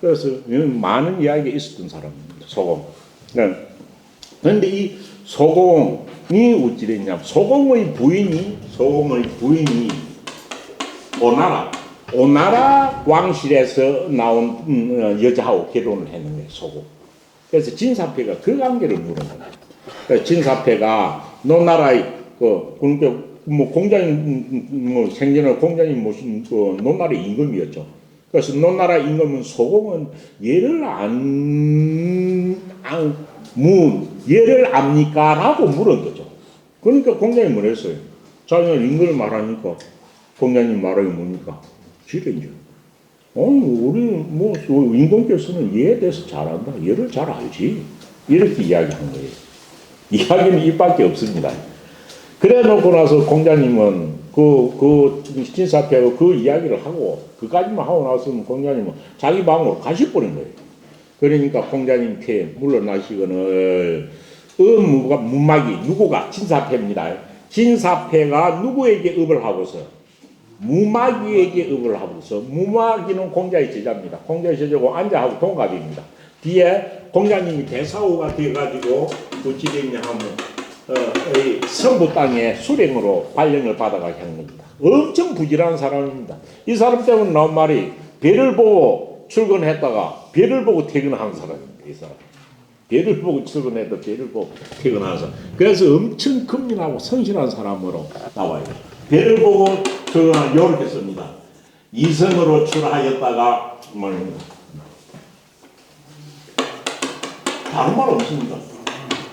그래서 많은 이야기가 있었던 사람입니다. 소공. 그런데 이 소공이 어찌 됐냐? 소공의 부인이 오나라 왕실에서 나온 여자하고 결혼을 했는 거예요. 소공. 그래서 진사패가 그 관계를 물은 거예요. 진사패가 노나라의 공자님 생전에 공자님 모신 노나라의 임금이었죠. 그래서 노나라 임금은 소공은 얘를 압니까? 라고 물은 거죠. 그러니까 공자님이 뭐랬어요? 자기가 임금을 말하니까 공자님 말하기 뭡니까? 지뢰죠. 우리 임금께서는 얘에 대해서 잘 안다. 얘를 잘 알지. 이렇게 이야기한 거예요. 이야기는 이밖에 없습니다. 그래 놓고 나서 공자님은 그 진사패하고 그 이야기를 하고 그까지만 하고 나서는 공자님은 자기 방으로 가시버린 거예요. 그러니까 공자님 태 물러나시거늘 문막이 누구가 진사패입니다. 진사패가 누구에게 업을 하고서 무마귀에게 업을 하고서 무마귀는 공자의 제자입니다. 공자의 제자고 안자하고 동갑입니다. 뒤에 공자님이 대사후가 되어가지고 어찌 됐냐 하면 성부 땅에 수령으로 발령을 받아가게 하는 겁니다. 엄청 부지런한 사람입니다. 이 사람 때문에 나온 말이 배를 보고 출근했다가 배를 보고 퇴근하는 사람입니다. 이 사람. 배를 보고 출근해도 배를 보고 퇴근하는 사람. 그래서 엄청 근민하고 성실한 사람으로 나와요. 배를 보고 출근한 요렇게 씁니다. 이성으로 출하였다가 말입니다. 다른 말 없습니다.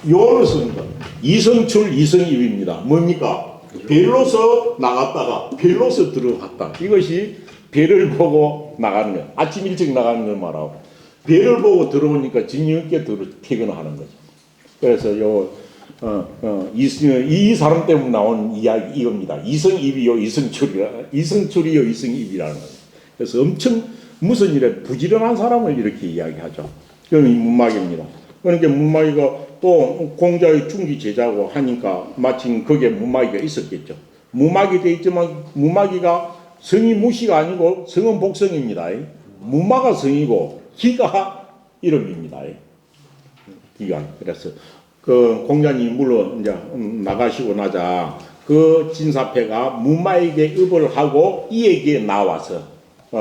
요를 씁니다. 이성출 이성입입니다. 뭡니까? 배로서 나갔다가 배로서 들어갔다. 이것이 배를 보고 나가는 거예요. 아침 일찍 나가는 걸 말하고 배를 보고 들어오니까 진유있게 퇴근하는 거죠. 그래서 이 사람 때문에 나온 이야기 이겁니다. 이성입이요 이성출이요 이성입이라는 거예요. 그래서 엄청 무슨 일에 부지런한 사람을 이렇게 이야기하죠. 그럼 이 문막입니다. 그러니까 문막이가 또 공자의 중기 제자고 하니까 마침 거기에 문막이가 있었겠죠. 문막이 돼 있지만 문막이가 성이 무시가 아니고 성은 복성입니다. 문마가 성이고 기가 이름입니다. 기가. 그래서 그 공자님 물론 이제 나가시고 나자 그 진사패가 문마에게 업을 하고 이에게 나와서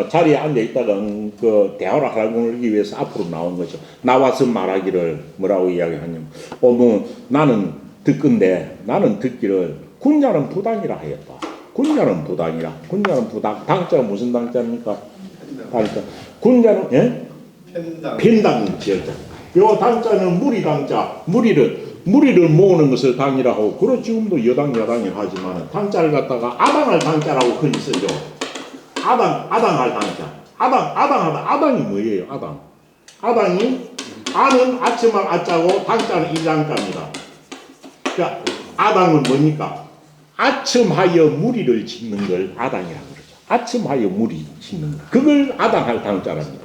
자리에 앉아 있다가 그 대화를 하기 위해서 앞으로 나온 거죠. 나와서 말하기를 뭐라고 이야기하냐면, 나는 듣건데 나는 듣기를 군자는 부당이라 하였다. 군자는 부당이라. 군자는 부당. 당자가 무슨 당자입니까? 당자. 군자는 편당 지었자. 요 당자는 무리 당자. 무리를 모으는 것을 당이라 하고, 그렇 지금도 여당이 하지만 당자를 갖다가 아당할 당자라고 흔히 쓰죠. 아당할 당자. 아당이 뭐예요? 아당이 아는 아침할 아자고 당자는 이장자입니다. 그러니까 아당은 뭡니까? 아첨하여 무리를 짓는 걸 아당이라고 그러죠. 아첨하여 무리 짓는 거. 그걸 아당할 당자랍니다.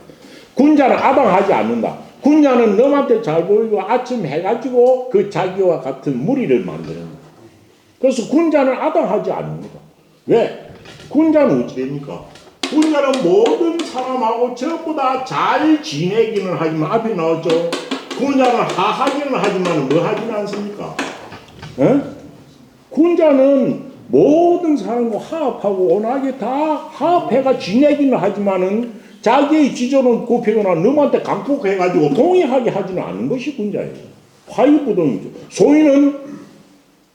군자는 아당하지 않는다. 군자는 너한테 잘 보이고 아첨해가지고 그 자기와 같은 무리를 만드는 거예요. 그래서 군자는 아당하지 않습니다. 왜? 군자는 어찌 됩니까? 군자는 모든 사람하고 전부 다 잘 지내기는 하지만 앞에 나왔죠. 군자는 하하기는 하지만 뭐 하지는 않습니까? 군자는 모든 사람과 화합하고 온화하게 다 화합해가 지내기는 하지만은 자기의 지존을 굽히거나 너한테 강폭해가지고 동의하게 하지는 않는 것이 군자예요. 화유부동이죠. 소인은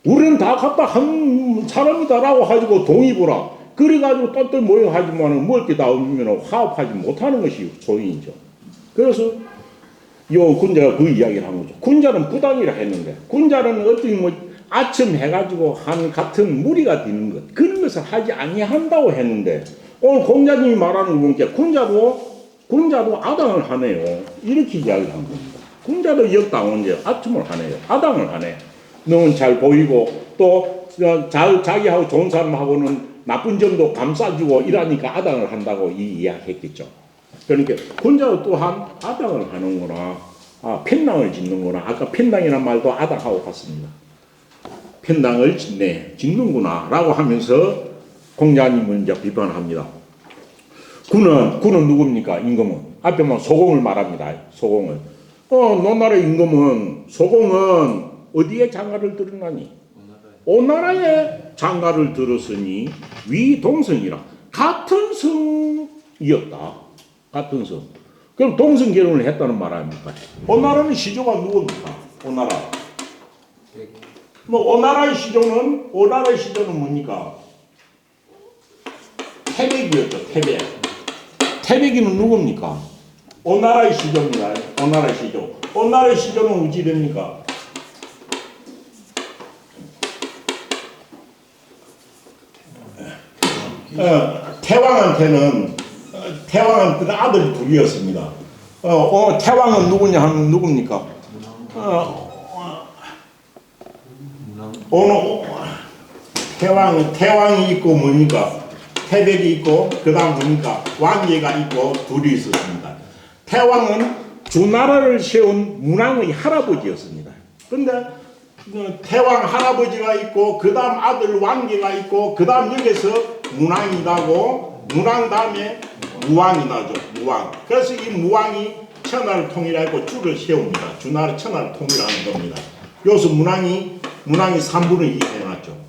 우리는 다 갖다 한 사람이다라고 가지고 동의보라. 그래가지고 똘똘 모여하지만은 먹을 게 다 없으면 화합하지 못하는 것이 소인이죠. 그래서 요 군자가 그 이야기를 한 거죠. 군자는 부당이라 했는데, 군자는 어떻게 아첨 해가지고 한 같은 무리가 되는 것, 그런 것을 하지 아니한다고 했는데, 오늘 공자님이 말하는 거 보니까 군자도 아당을 하네요. 이렇게 이야기를 한 겁니다. 군자도 역당원제 아첨을 하네요. 아당을 하네. 너는 잘 보이고 또 자기하고 좋은 사람하고는 나쁜 점도 감싸주고 이러니까 아당을 한다고 이야기했겠죠. 그러니까 군자도 또한 아당을 하는구나. 편당을 짓는구나. 아까 편당이라는 말도 아당하고 같습니다. 편당을 짓는구나 라고 하면서 공자님은 이제 비판합니다. 군은 누굽니까? 임금은. 앞에만 소공을 말합니다. 소공을. 노나라의 임금은, 소공은 어디에 장가를 들었나니? 오나라에 장가를 들었으니 위동성이라. 같은 성이었다. 같은 성. 그럼 동성 결혼을 했다는 말 아닙니까? 오나라는 시조가 누굽니까? 오나라. 오나라의 시조는 뭡니까? 태백이었죠. 태백이는 누굽니까? 오나라의 시조입니다. 오나라의 시조. 오나라의 시조는 어찌 됩니까? 태왕한테는 아들이 둘이었습니다. 태왕은 누구냐 하면 누굽니까? 태왕이 있고 뭡니까? 태백이 있고 그다음 뭡니까? 왕제가 있고 둘이 있었습니다. 태왕은 주나라를 세운 문왕의 할아버지였습니다. 근데 태왕 할아버지가 있고 그다음 아들 왕제가 있고 그다음 여기서 문왕이 나고 문왕 다음에 무왕이 나죠. 무왕. 그래서 이 무왕이 천하를 통일하고 주를 세웁니다. 주나라 천하를 통일하는 겁니다. 여기서 문왕이 3분의 2 해놨죠.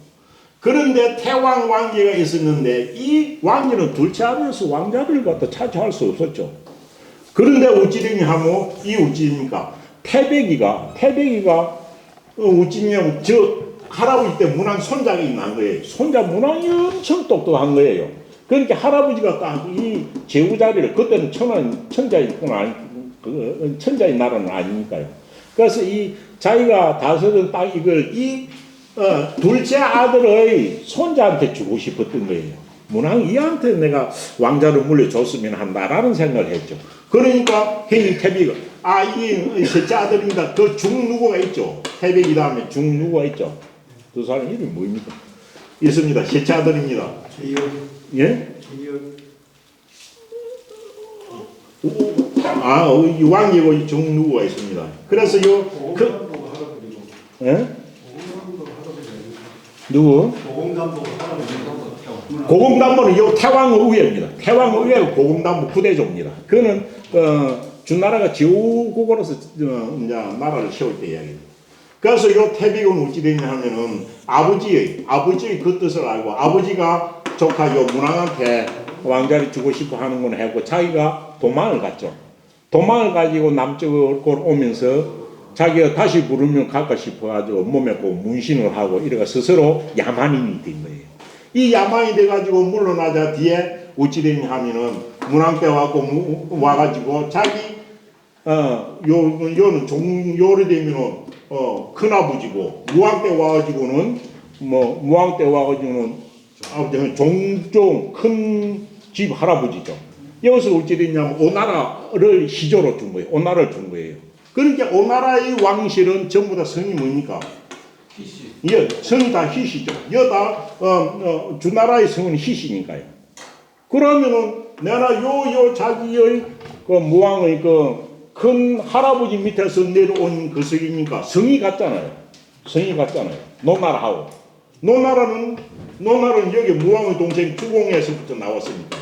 그런데 태왕 왕제가 있었는데 이 왕제는 둘째 아들에서 왕자를 갖다 차지할 수 없었죠. 그런데 어찌되냐 하면 이 어찌입니까? 태백이가 어찌냐면 저 할아버지 때 문왕 손자가 있는 거예요. 손자 문왕이 엄청 똑똑한 거예요. 그러니까 할아버지가 딱 이 제후 자리를 그때는 천자의 천자의 나라는 아니니까요. 그래서 이 자기가 다스던 딱 이걸 둘째 아들의 손자한테 주고 싶었던 거예요. 문왕 이한테 내가 왕자를 물려줬으면 한다라는 생각을 했죠. 그러니까 형님 태백이가 이게 셋째 아들입니다. 그 중 누구가 있죠? 태백이 다음에 중 누구가 있죠? 두 사람 이름이 뭐입니까? 있습니다. 셋째 아들입니다. 예? 이 왕이고 이 중 누구가 있습니다. 그래서 예? 누구? 고공담보는 요 태왕의회입니다. 태왕의회 고공담보 부대조입니다. 그거는 주나라가 제후국으로서 이제 나라를 세울 때 이야기입니다. 그래서 요 태백은 어찌 되냐 하면은 아버지의 그 뜻을 알고 아버지가 조카 요 문왕한테 왕자를 주고 싶어 하는 건 했고 자기가 도망을 갔죠. 도망을 가지고 남쪽으로 오면서 자기가 다시 부르면 갈까 싶어가지고 몸에 꼭 문신을 하고 이래가 스스로 야만인이 된 거예요. 이 야만이 돼가지고 물러나자 뒤에 어찌 되냐 하면은 문왕 때 와가지고 자기 요는 요래 되면은 큰아버지고 무왕 때 와가지고는 종종 큰 집 할아버지죠. 여기서 어찌 됐냐면 오나라를 시조로 준 거예요. 오나라를 준 거예요. 그러니까 오나라의 왕실은 전부 다 성이 뭡니까? 희씨. 예, 성이 다 희씨죠. 여다 주나라의 성은 희씨니까요. 그러면은 내가 요 자기의 그 무왕의 그 큰 할아버지 밑에서 내려온 그 성이니까 성이 같잖아요. 노나라하고. 노나라는 여기 무왕의 동생 주공에서부터 나왔으니까.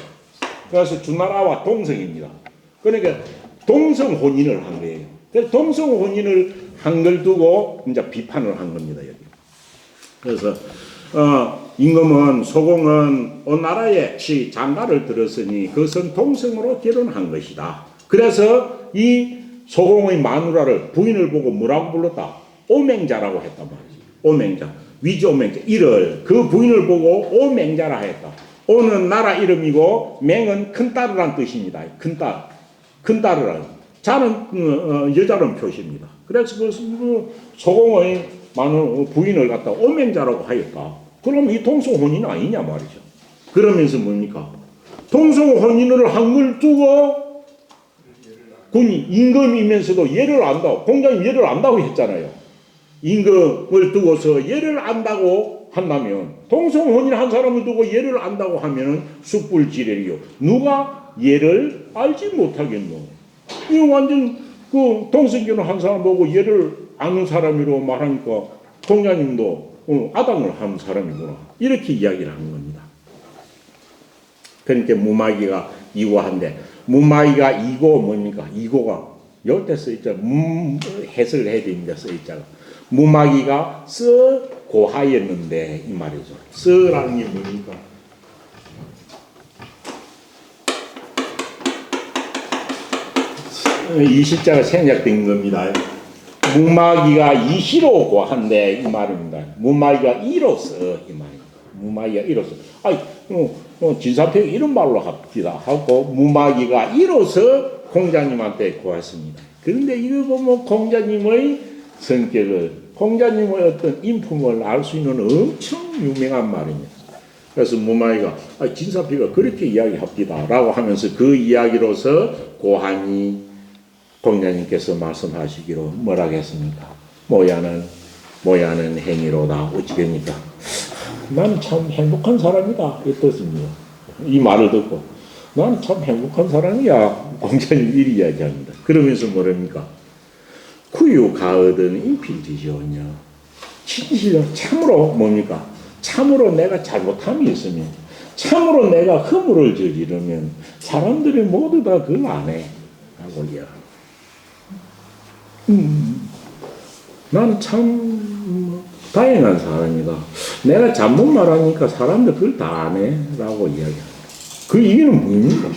그래서 주나라와 동성입니다. 그러니까 동성 혼인을 한 거예요. 그래서 동성 혼인을 한 걸 두고 이제 비판을 한 겁니다. 여기. 그래서 임금은 소공은 오나라에 장가를 들었으니 그것은 동성으로 결혼한 것이다. 그래서 이 소공의 마누라를 부인을 보고 뭐라고 불렀다? 오맹자라고 했단 말이죠. 오맹자. 위조맹자. 이를 그 부인을 보고 오맹자라 했다. 오는 나라 이름이고 맹은 큰딸이란 뜻입니다. 큰딸이라는. 자는 여자는 표시입니다. 그래서 그 소공의 부인을 갖다 오맹자라고 하였다. 그럼 이 동성혼인 아니냐 말이죠. 그러면서 뭡니까? 동성혼인을 한 걸 두고 군이 임금이면서도 예를 안다고 공자님 예를 안다고 했잖아요. 임금을 두고서 예를 안다고 한다면 동성혼인 한 사람을 두고 예를 안다고 하면은 숯불지례요. 누가 예를 알지 못하겠노? 이거 완전 그 동성결혼 한 사람 보고 예를 아는 사람이라고 말하니까 공자님도 아당을 한 사람이구나 이렇게 이야기를 하는 겁니다. 그러니까 무마기가 이고한데 무마기가 이고 뭡니까? 이고가 여태 써있잖아. 해석을 해야 됩니다. 써있잖아. 무마기가 고하였는데 이 말이죠. 쓰라는 게 뭡니까? 이 시자가 생략된 겁니다. 무마기가 이시로 고한데 이 말입니다. 무마기가 이로써 이 말입니다. 무마기가 이로써. 진사평 이런 말로 합시다 하고 무마기가 이로써 공자님한테 고했습니다. 그런데 이거 보면 공자님의 성격을 공자님의 어떤 인품을 알 수 있는 엄청 유명한 말입니다. 그래서 무마이가 진사피가 그렇게 이야기합니다 라고 하면서 그 이야기로서 고한이 공자님께서 말씀하시기로 뭐라고 했습니까? 모야는 행위로다. 어찌 됩니까? 나는 참 행복한 사람이다 이 뜻입니다. 이 말을 듣고 나는 참 행복한 사람이야 공자님 이리 이야기합니다. 그러면서 뭐랍니까? 구유 가얻은 인필지지언냐. 진실로 참으로 뭡니까? 참으로 내가 잘못함이 있으면 참으로 내가 허물을 저지르면 사람들이 모두 다 그걸 안 해 라고 이야기합니다. 나는 참 다행한 사람이다. 내가 잘못 말하니까 사람들 그걸 다 안 해 라고 이야기합니다. 그 이유는 뭡니까?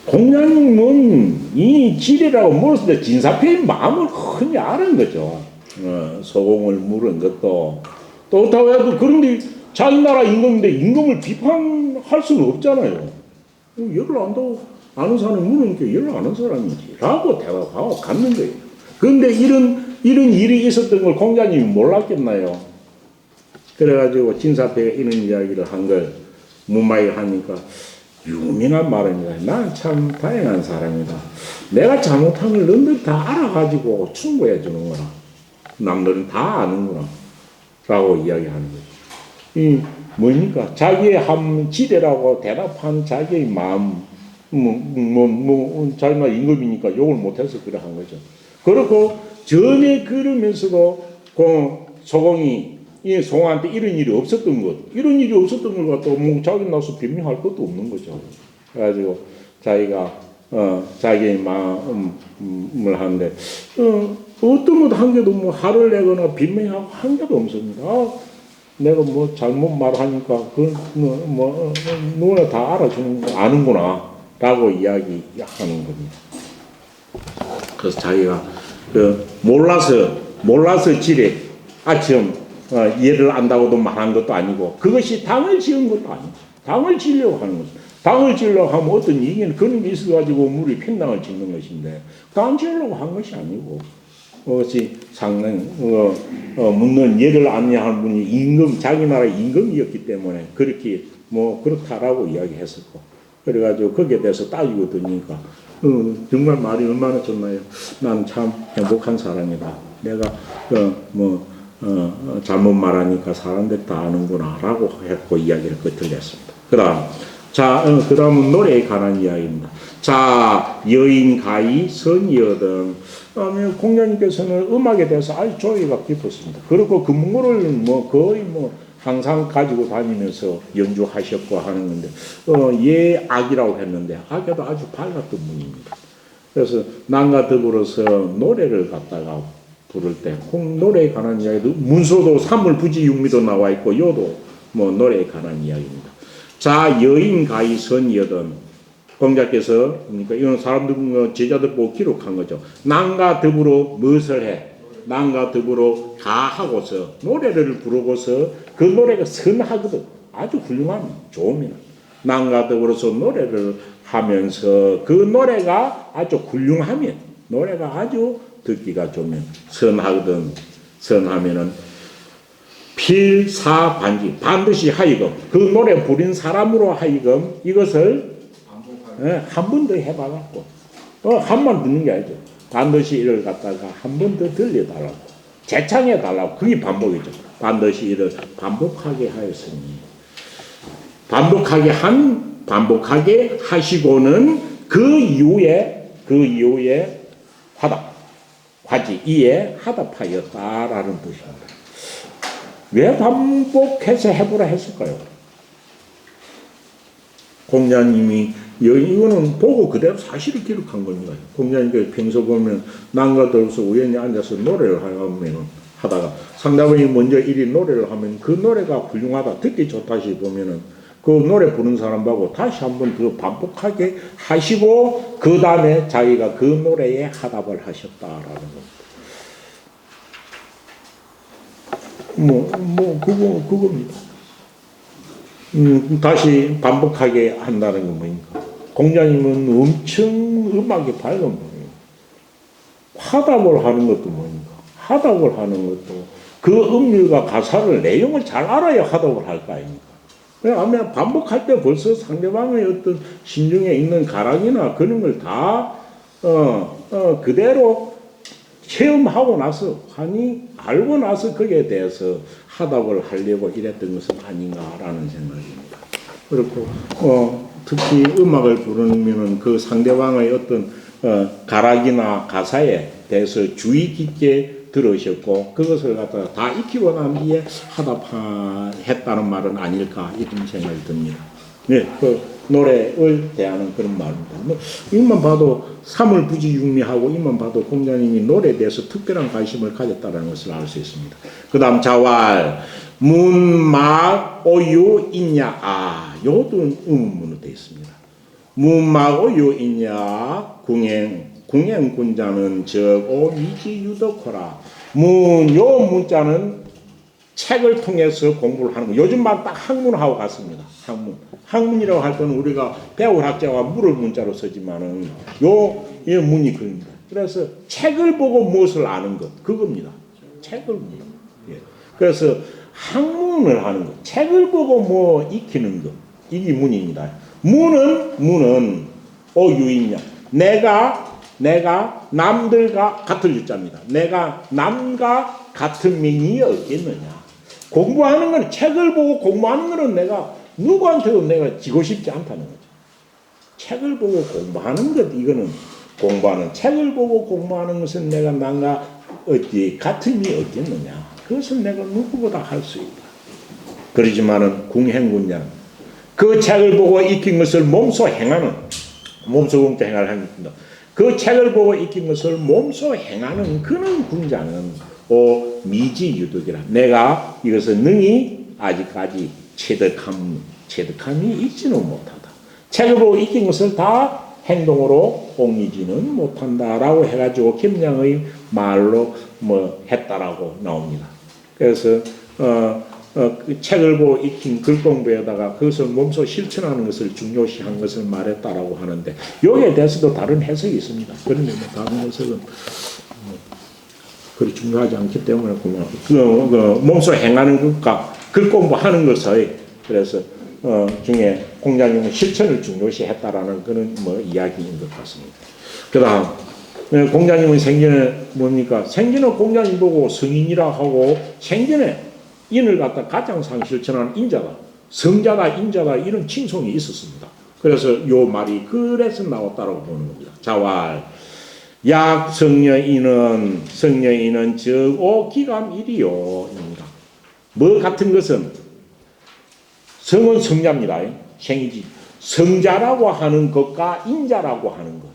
공자님은 이 지리라고 물었을 때 진사표의 마음을 흔히 아는 거죠. 소공을 물은 것도 또 그렇다고 해도 그런데 자기 나라 임금인데 임금을 비판할 수는 없잖아요. 열을 안다고 아는 사람이 물으니까 열을 아는 사람이지 라고 대답하고 갔는 거예요. 그런데 이런 일이 있었던 걸 공자님이 몰랐겠나요? 그래가지고 진사표가 이런 이야기를 한 걸 무마히 하니까 유명한 말입니다. 나는 참 다행한 사람이다. 내가 잘못한 걸 너희들 다 알아가지고 충고해 주는 거라. 남들은 다 아는구나. 라고 이야기하는 거죠. 이 뭡니까? 자기의 한 지대라고 대답한 자기의 마음, 자기가 임금이니까 욕을 못해서 그래 한 거죠. 그렇고 전에 그러면서도 소공이 이 송한테 이런 일이 없었던 것, 이런 일이 없었던 걸 갖다가 뭐 자기 나서 변명할 것도 없는 거죠. 그래가지고 자기가 자기의 마음을 하는데 어떤 것 한 개도 뭐 화를 내거나 변명하고 한 개도 없습니다. 내가 뭐 잘못 말하니까 그 누구나 다 알아주는 거 아는구나라고 이야기하는 겁니다. 그래서 자기가 몰라서 지레 아침 얘를 안다고도 말한 것도 아니고 그것이 당을 지은 것도 아니고 당을 지으려고 하는 거죠. 당을 지으려고 하면 어떤 이견 그런 게 있어가지고 물이 핀당을 짓는 것인데 당 지으려고 한 것이 아니고 그것이 상당 묻는 얘를 안냐하는 분이 임금 자기 나라 임금이었기 때문에 그렇게 뭐 그렇다라고 이야기했었고 그래가지고 거기에 대해서 따지고 드니까 정말 말이 얼마나 좋나요? 난 참 행복한 사람이다. 내가 잘못 말하니까 사람들 다 아는구나 라고 했고 이야기를 끝을 냈습니다. 그 다음은 노래에 관한 이야기입니다. 자, 여인 가히 선이여든 공자님께서는 음악에 대해서 아주 조예가 깊었습니다. 그리고 금고를 거의 항상 가지고 다니면서 연주하셨고 하는 건데 예 악이라고 했는데 악에도 아주 밝았던 분입니다. 그래서 남과 더불어서 노래를 갖다가 부를 때 노래에 관한 이야기도 문서도 삼물부지육미도 나와 있고 요도 노래에 관한 이야기입니다. 자 여인 가히 선이여든 공자께서 그러니까 이런 사람들 제자들 보고 기록한 거죠. 남과 더불어 무엇을 해? 남과 더불어 가하고서 노래를 부르고서 그 노래가 선하거든. 아주 훌륭한 좋음이나 남과 더불어서 노래를 하면서 그 노래가 아주 훌륭하면 노래가 아주 듣기가 좋으면 선하거든. 선하면은 필사반지 반드시 하여금 그 노래 부린 사람으로 하여금 이것을 한 번 더 해봐갖고 한 번 듣는 게 아니죠. 반드시 이를 갖다가 한 번 더 들려달라고 재창해 달라고 그게 반복이죠. 반드시 이를 반복하게 하였으니 반복하게 하시고는 그 이후에 화지 이에 화답하였다라는 뜻입니다. 왜 반복해서 해보라 했을까요? 공자님이 이거는 보고 그대로 사실을 기록한 겁니다. 공자님께서 평소 보면 남과 더불어서 우연히 앉아서 노래를 하다가 상대방이 먼저 이리 노래를 하면 그 노래가 훌륭하다 듣기 좋다 보면은 그 노래 부르는 사람하고 다시 한번 더 반복하게 하시고 그 다음에 자기가 그 노래에 화답을 하셨다라는 겁니다. 그겁니다. 다시 반복하게 한다는 건 뭐입니까? 공자님은 엄청 음악이 밝은 분이에요. 화답을 하는 것도 뭐입니까? 화답을 하는 것도 그 음률과 가사를 내용을 잘 알아야 화답을 할 거 아닙니까? 왜냐하면 반복할 때 벌써 상대방의 어떤 심중에 있는 가락이나 그런 걸 다 그대로 체험하고 나서 아니 알고 나서 거기에 대해서 화답을 하려고 이랬던 것은 아닌가라는 생각입니다. 그렇고 특히 음악을 부르면은 그 상대방의 어떤 가락이나 가사에 대해서 주의 깊게 들으셨고 그것을 갖다가 다 익히고 난 뒤에 화답했다는 말은 아닐까 이런 생각이 듭니다. 네, 그 노래를 대하는 그런 말입니다. 뭐 이것만 봐도 사물부지육미하고 이만 봐도 공자님이 노래에 대해서 특별한 관심을 가졌다는 것을 알 수 있습니다. 그 다음 자왈 문막 오유 있냐 요것도 의문문으로 되어 있습니다. 문막 오유 있냐 궁행군자는 적오 미지유덕호라. 요 문자는 책을 통해서 공부를 하는 거. 요즘만 딱 학문하고 같습니다. 학문이라고 할 때는 우리가 배울 학자가 물을 문자로 쓰지만은 이 문이 그겁니다. 그래서 책을 보고 무엇을 아는 것 그겁니다. 책을 보고. 예. 그래서 학문을 하는 것, 책을 보고 뭐 익히는 것 이게 문입니다. 문은 유인냐. 내가 남들과 같을 유자입니다. 내가 남과 같은 명이 없겠느냐. 공부하는 건 책을 보고 공부하는 것은 내가 누구한테도 내가 지고 싶지 않다는 거죠. 책을 보고 공부하는 것 이거는 공부하는 책을 보고 공부하는 것은 내가 남과 어찌 같음이 없겠느냐. 그것은 내가 누구보다 할 수 있다. 그러지만은 궁행군자는 그 책을 보고 익힌 것을 몸소 행하는 몸소 행할 행위입니다. 그 책을 보고 익힌 것을 몸소 행하는 그는 군자는 미지유덕이라. 내가 이것을 능히 아직까지 체득함이 있지는 못하다. 책을 보고 익힌 것을 다 행동으로 옮기지는 못한다라고 해가지고 김양의 말로 했다라고 나옵니다. 그래서 그 책을 보고 익힌 글 공부에다가 그것을 몸소 실천하는 것을 중요시한 것을 말했다라고 하는데 여기에 대해서도 다른 해석이 있습니다. 그런데 다른 해석은 그리 중요하지 않기 때문에 몸소 행하는 것과 글 공부하는 것 사이 그래서 중에 공자님은 실천을 중요시했다라는 그런 이야기인 것 같습니다. 그다음 공자님은 생전에 뭡니까? 생전에 공자님 보고 성인이라 하고 생전에 인을 갖다 가장 상실천하는 인자다, 성자다, 인자다 이런 칭송이 있었습니다. 그래서 요 말이 그래서 나왔다라고 보는 겁니다. 자왈 약 성녀인은 적오 기감일이요입니다. 뭐 같은 것은 성은 성자입니다. 생이지. 성자라고 하는 것과 인자라고 하는 것.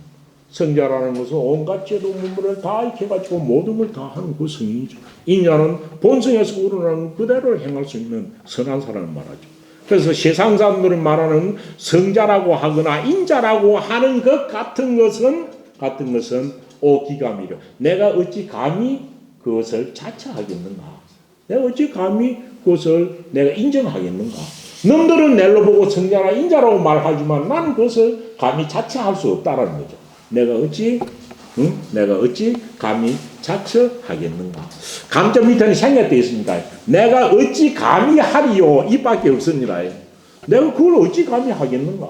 성자라는 것은 온갖 제도 문물을 다 익혀가지고 모든 걸 다 하는 그 성인이죠. 인자는 본성에서 우러나는 그대로 행할 수 있는 선한 사람을 말하죠. 그래서 세상 사람들이 말하는 성자라고 하거나 인자라고 하는 것 같은 것은 오기감이려. 내가 어찌 감히 그것을 자처하겠는가? 내가 어찌 감히 그것을 내가 인정하겠는가? 놈들은 내로 보고 성자나 인자라고 말하지만 나는 그것을 감히 자처할 수 없다라는 거죠. 내가 어찌 감히 자처하겠는가? 감점 밑에는 생략되어 있습니다. 내가 어찌 감히 하리요 이밖에 없습니다. 내가 그걸 어찌 감히 하겠는가?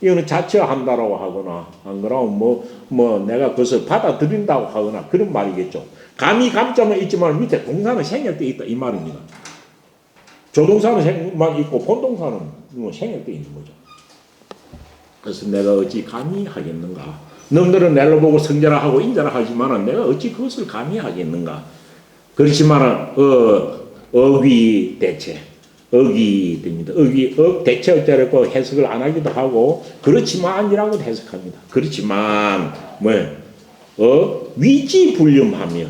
이거는 자처한다라고 하거나 안 그러면 내가 그것을 받아들인다고 하거나 그런 말이겠죠. 감히 감점은 있지만 밑에 동사는 생략되어 있다 이 말입니다. 조동사는 있고 본동사는 생략되어 있는 거죠. 그래서 내가 어찌 감히 하겠는가? 너희들은 내로 보고 성자라 하고 인자라 하지만은 내가 어찌 그것을 감히 하겠는가? 그렇지만은 어귀 대체 어귀 됩니다. 대체 어쩌고 해석을 안 하기도 하고 그렇지만이라고 해석합니다. 그렇지만 위지불념하며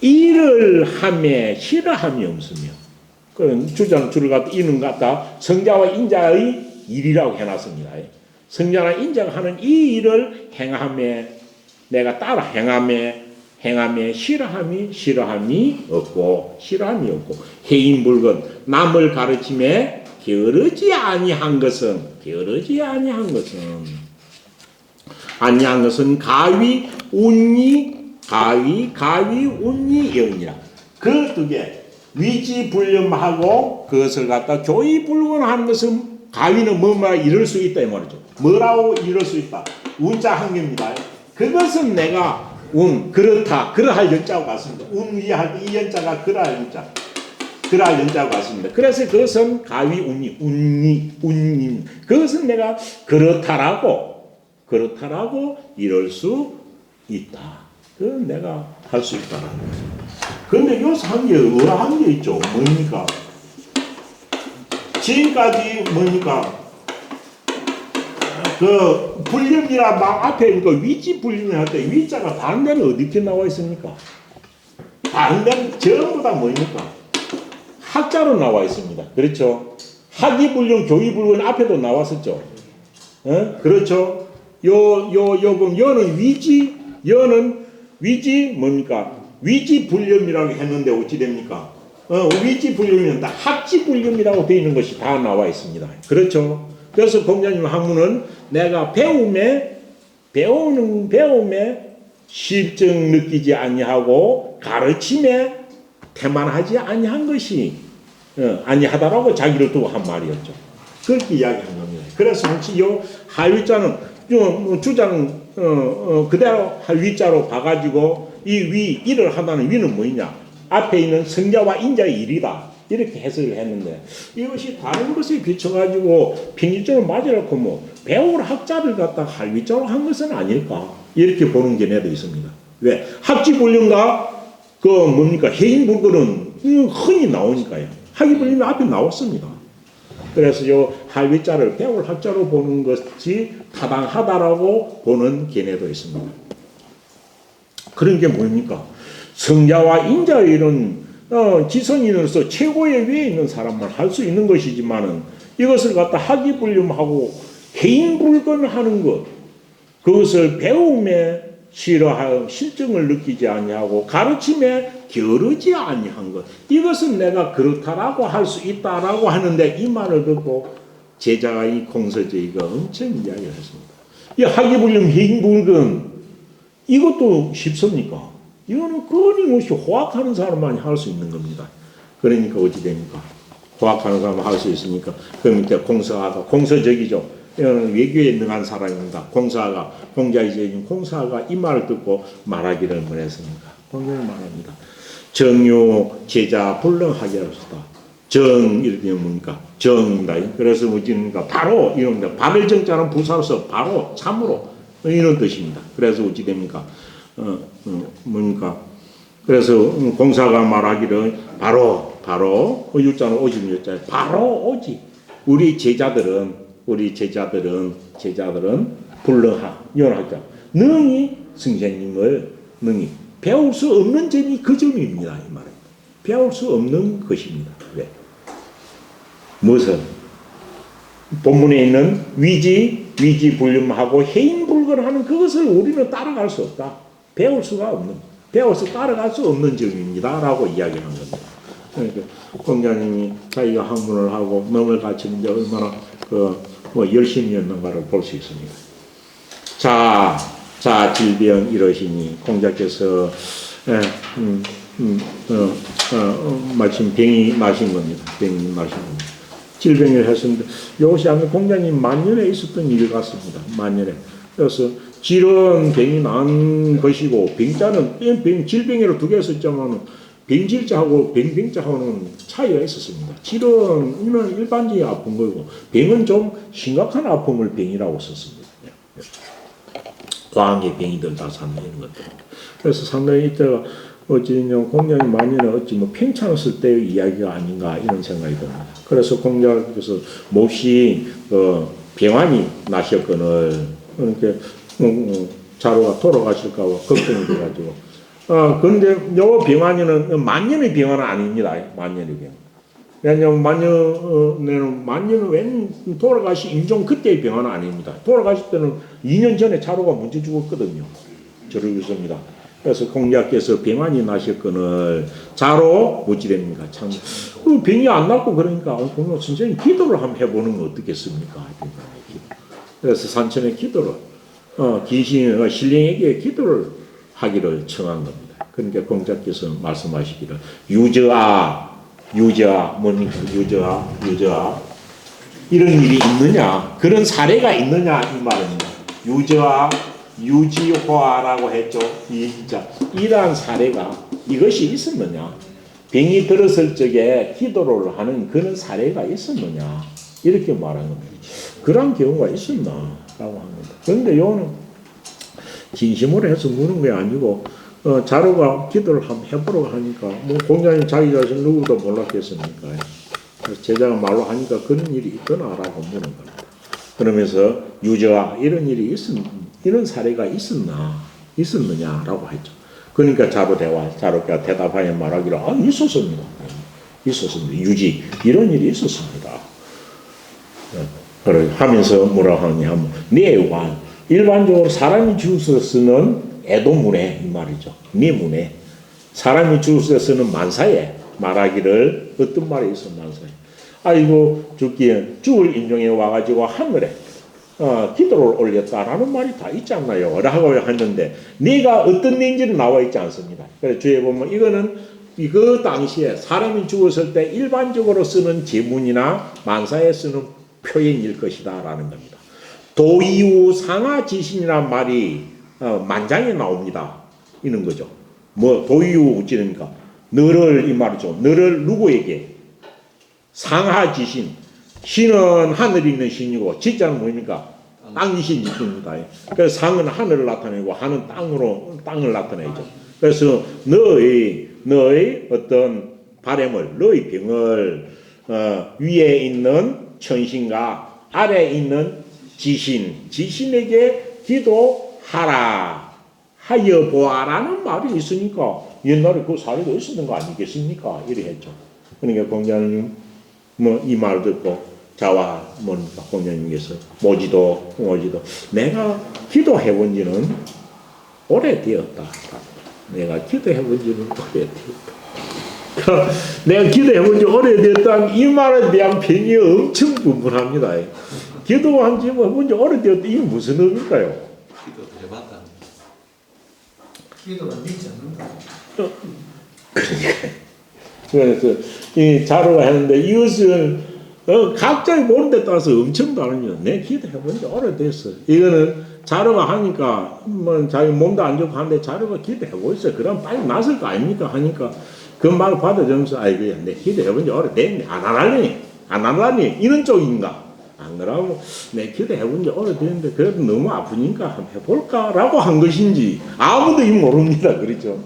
일을 함에 싫어함이 없으며 그 줄을 갖다 이는 갖다 성자와 인자의 일이라고 해놨습니다. 성자나 인자가 하는 이 일을 행함에 내가 따라 행함에 싫어함이 없고 해인불건 남을 가르침에 게으르지 아니한 것은 가위 운이 영이라. 그 두 개 위지불념하고 그것을 갖다 조의불건하는 것은 가위는 뭐만 이룰 수 있다 이 말이죠. 뭐라고 이룰 수 있다? 운자 한 개입니다. 그것은 내가 그렇다, 그러할 연자하고 같습니다. 운위할 때 이 연자가 그러할 연자, 그러할 연자하고 같습니다. 그래서 그것은 가위 운임. 그것은 내가 그렇다라고 이럴 수 있다. 그건 내가 할 수 있다라는 거죠. 그런데 여기서 한 게 의아한 게 있죠. 뭡니까? 지금까지 뭡니까? 그 불림이라 막 앞에 그 위지 불림을 할 때 위자가 다른 데는 어떻게 나와 있습니까? 다른 데는 전부 다 뭡니까? 학자로 나와 있습니다. 그렇죠? 학이 불림, 교이 불림 앞에도 나왔었죠. 그렇죠? 그럼 여는 위지 뭡니까? 위지 불림이라고 했는데 어찌 됩니까? 위지 불림은 다 학지 불림이라고 되어 있는 것이 다 나와 있습니다. 그렇죠? 그래서 공자님 학문은 내가 배움에 실증 느끼지 아니하고 가르침에 태만하지 아니한 것이 아니하다라고 자기를 두고 한 말이었죠. 그렇게 이야기한 겁니다. 그래서 혹시 요 하위자는 주자는 그대로 위자로 봐가지고 이 일을 하다는 위는 뭐냐? 앞에 있는 성자와 인자의 일이다. 이렇게 해석을 했는데 이것이 다른 것에 비춰가지고 평일적으로 맞으라고 뭐 배울 학자를 갖다 할위자로 한 것은 아닐까 이렇게 보는 견해도 있습니다. 왜? 학지불륜과 그 뭡니까 해인불교는 흔히 나오니까요. 학이불륜이 앞에 나왔습니다. 그래서 요 할위자를 배울 학자로 보는 것이 타당하다라고 보는 견해도 있습니다. 그런 게 뭡니까? 성자와 인자의 일은 지성인으로서 최고의 위에 있는 사람만 할 수 있는 것이지만은 이것을 갖다 학이불림하고 해인불건하는 것, 그것을 배움에 싫어하여 실증을 느끼지 아니하고 가르침에 겨루지 아니한 것, 이것은 내가 그렇다라고 할 수 있다라고 하는데 이 말을 듣고 제자가 이 공서제의가 엄청 이야기를 했습니다. 이 학이불림 해인불건 이것도 쉽습니까? 이거는 끊임없이 호학하는 사람만이 할 수 있는 겁니다. 그러니까 어찌 됩니까? 호학하는 사람은 할 수 있으니까 그 밑에 공서하가 공서적이죠. 이거는 외교에 능한 사람입니다. 공자가 이 말을 듣고 말하기를 뭐랬습니까? 공자는 말합니다. 정유 제자 불능하게로서다. 정 이렇게 뭡니까? 정입니다. 그래서 어찌됩니까? 바로 이겁니다. 바벨 정자는 부사로서 바로 참으로 이런 뜻입니다. 그래서 어찌 됩니까? 뭡니까? 그래서 공사가 말하기를 바로 유자는 오직 유자 바로 오직 우리 제자들은 불능하자 능히 선생님을 능히 배울 수 없는 점이 그 점입니다. 이 말은 배울 수 없는 것입니다. 왜? 무엇은 본문에 있는 위지 불림하고 해인불건하는 그것을 우리는 따라갈 수 없다. 배워서 따라갈 수 없는 점입니다. 라고 이야기한 겁니다. 그러니까 공자님이 자기가 학문을 하고 몸을 갖추는데 얼마나 열심히였는가를 볼 수 있습니다. 자, 질병 이러시니 공자께서 마침 병이 마신 겁니다. 질병을 했었는데 이것이 아마 공자님 만년에 있었던 일 같습니다. 만년에. 그래서 질은 병이 난 것이고 병자는 질병으로 두 개 썼지만 병질자하고 병자하고는 차이가 있었습니다. 질은 일반적인 아픈 거고 병은 좀 심각한 아픔을 병이라고 썼습니다. 과학의 병이들 다 사는 이런 것들. 그래서 상당히 이때가 어찌냐 공자님 만년에 어찌 평창했을 때의 이야기가 아닌가 이런 생각이 듭니다. 그래서 공자께서 몹시 병환이 나셨거늘 이렇게 자루가 돌아가실까 봐 걱정이 돼가지고 그런데 요 병환이는 만년의 병환은 아닙니다. 만년의 병. 왜냐하면 만년은 웬 돌아가시 인종 그때의 병환은 아닙니다. 돌아가실 때는 2년 전에 자루가 먼저 죽었거든요. 저를 있습니다. 그래서 공자께서 병환이 나셨거늘 자로 어찌됩니까? 참 병이 안 낫고 그러니까 그러면 선생님 기도를 한번 해보는 건 어떻겠습니까? 그래서 산천에 기도를 신령에게 기도를 하기를 청한 겁니다. 그러니까 공자께서 말씀하시기를 유저아 뭡니까? 유저아 이런 일이 있느냐? 그런 사례가 있느냐? 이 말입니다. 유저아 유지화라고 했죠. 자, 이러한 사례가 이것이 있었느냐? 병이 들었을 적에 기도를 하는 그런 사례가 있었느냐? 이렇게 말하는 겁니다. 그런 경우가 있었나? 라고 합니다. 그런데 요는 진심으로 해서 묻는 게 아니고 자료가 기도를 한번 해보라고 하니까 뭐 공자님 자기 자신 누구도 몰랐겠습니까? 그래서 제자가 말로 하니까 그런 일이 있더나라고 묻는 겁니다. 그러면서 유저와 이런 일이 이런 사례가 있었느냐라고 했죠. 그러니까 자로가 대답하여 말하기를 있었습니다. 있었습니다. 유지 이런 일이 있었습니다. 그래 하면서 뭐라 하냐면 내관 일반적으로 사람이 주워서 쓰는 애도문에 이 말이죠. 내문에 사람이 주워서 쓰는 만사에 말하기를 어떤 말이 있어 만사에 아이고 죽기에 죽을 인종에 와가지고 하늘에 기도를 올렸다라는 말이 다 있지 않나요? 라고 했는데 네가 어떤 내인지는 나와 있지 않습니다. 그래서 주에 보면 이거는 그 당시에 사람이 죽었을 때 일반적으로 쓰는 제문이나 만사에 쓰는 표현일 것이다 라는 겁니다. 도이우 상하지신이란 말이 만장에 나옵니다. 이런 거죠. 뭐 도이우 어찌됩니까? 너를 이 말이죠. 너를 누구에게? 상하지신. 신은 하늘에 있는 신이고 지자는 뭡니까? 땅이신 이십니다. 그래서 상은 하늘을 나타내고 하는 땅을 나타내죠. 그래서 너의 어떤 바램을 너의 병을 위에 있는 천신과 아래에 있는 지신에게 기도하라 하여 보아라는 말이 있으니까 옛날에 그 사례도 있었던 거 아니겠습니까? 이래 했죠. 그러니까 공자님 뭐 이 말 듣고 자와 뭡니까 공자님께서 모지도 내가 기도해 본 지는 오래되었다. 내가 기도해 본 지는 오래되었다. 내가 기도해 본 지 오래되었다는 이 말에 대한 평이 엄청 분분합니다. 기도한 지 해본 지 오래되었다. 이게 무슨 의미일까요? 기도도 해봤다. 기도는 믿지 않는다. 그래서 이 자료가 했는데 이것은 각자의 보는 데 따라서 엄청 다릅니다. 내 기도해본 지 오래됐어. 이거는 자료가 하니까 뭐 자기 몸도 안 좋고 하는데 자료가 기도해보고 있어. 그럼 빨리 났을 거 아닙니까? 하니까 그 말 받아주면서 아이고 내 기도해본 지 오래됐네. 안 하라니 이런 쪽인가? 안 그러면 내 기도해본 지 오래됐는데 그래도 너무 아프니까 한번 해볼까라고 한 것인지 아무도 모릅니다. 그렇죠?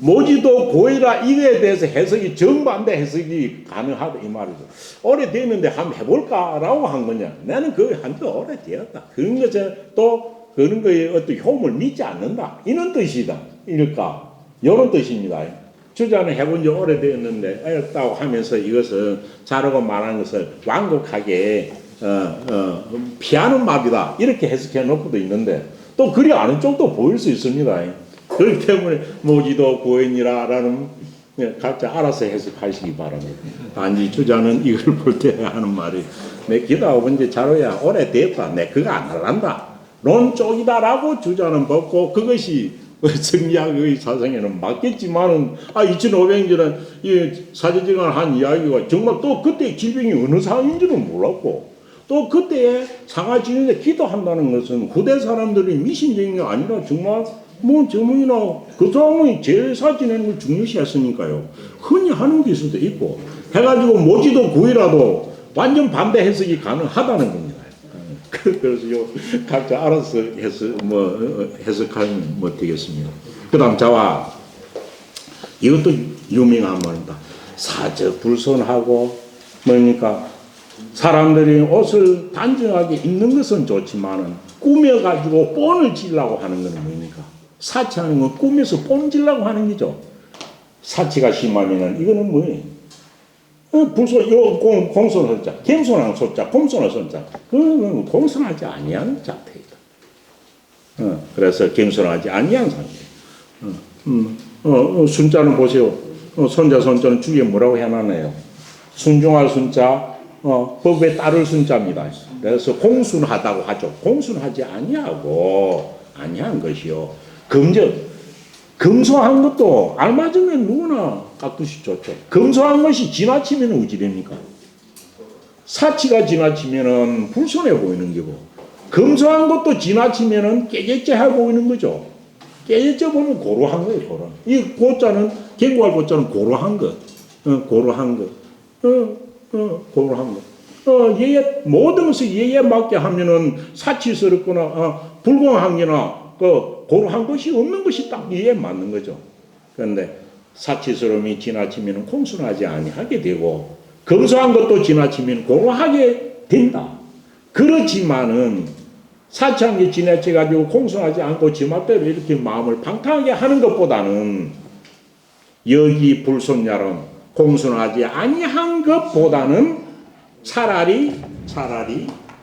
모지도 고이라 이거에 대해서 해석이 정반대 해석이 가능하다 이 말이죠. 오래됐는데 한번 해볼까라고 한 거냐. 나는 그거 한지 오래되었다. 그런 것에 또 그런 거에 어떤 효험을 믿지 않는다. 이런 뜻이다. 이럴까? 이런 뜻입니다. 주자는 해본 지 오래되었는데 어렵다고 하면서 이것은 자료가 말하는 것을 완곡하게 피하는 말이다. 이렇게 해석해 놓고도 있는데 또 그리 아는 쪽도 보일 수 있습니다. 그렇기 때문에 모지도 고인이라라는 각자 알아서 해석하시기 바랍니다. 단지 주자는 이걸 볼 때 하는 말이 내 기도하고 본지 자료야 오래됐다. 내 그거 안 할란다. 론 쪽이다라고 주자는 벗고 그것이 성리학의 사상에는 맞겠지만은 2500년 전에 이 사제지간을 한 이야기가 정말 또 그때 질병이 어느 상황인지는 몰랐고 또 그때에 상하지는데 기도한다는 것은 후대 사람들이 미신적인 게 아니라 정말 뭐 정문이나 그 사람이 제사 지내는 걸 중요시했으니까요. 흔히 하는 기술도 있고 해가지고 모지도 구이라도 완전 반대 해석이 가능하다는 겁니다. 그래서 요 각자 알아서 해석하면 되겠습니다. 그다음 자와 이것도 유명한 말입니다. 사적 불선하고 뭡니까 사람들이 옷을 단정하게 입는 것은 좋지만은 꾸며가지고 뻔을 지려고 하는 것은 뭡니까? 사치하는 건 꾸며서 뻔 지려고 하는 거죠. 사치가 심하면은 이거는 뭐예요? 불소 공손한 소자, 겸손한 소자, 공손한 소자, 그건 공손하지 아니한 자태이다. 그래서 겸손하지 아니한 상태. 순자는 보세요. 손자는 주위에 뭐라고 해놨나요? 순종할 순자, 법에 따를 순자입니다. 그래서 공순하다고 하죠. 공순하지 아니한 것이요. 검소한 것도 알맞으면 누구나 깍듯이 좋죠. 검소한 것이 지나치면 어찌 됩니까? 사치가 지나치면 불손해 보이는 거고 검소한 것도 지나치면은 깨졌지 하고 있는 거죠. 깨졌지 보면 고루한 거예요, 고루. 이 고자는, 경고할 고자는 고루한 것. 고루한 것. 고루한 것. 예에, 모든 것을 예에 맞게 하면은 사치스럽거나, 불공한게나, 고루한 것이 없는 것이 딱 예에 맞는 거죠. 그런데 사치스러움이 지나치면 공손하지 아니하게 되고, 검소한 것도 지나치면 고루하게 된다. 그렇지만은 사치한 게 지나쳐가지고 공손하지 않고 지맛대로 이렇게 마음을 방탕하게 하는 것보다는 여기 불손야름 공손하지 아니한 것보다는 차라리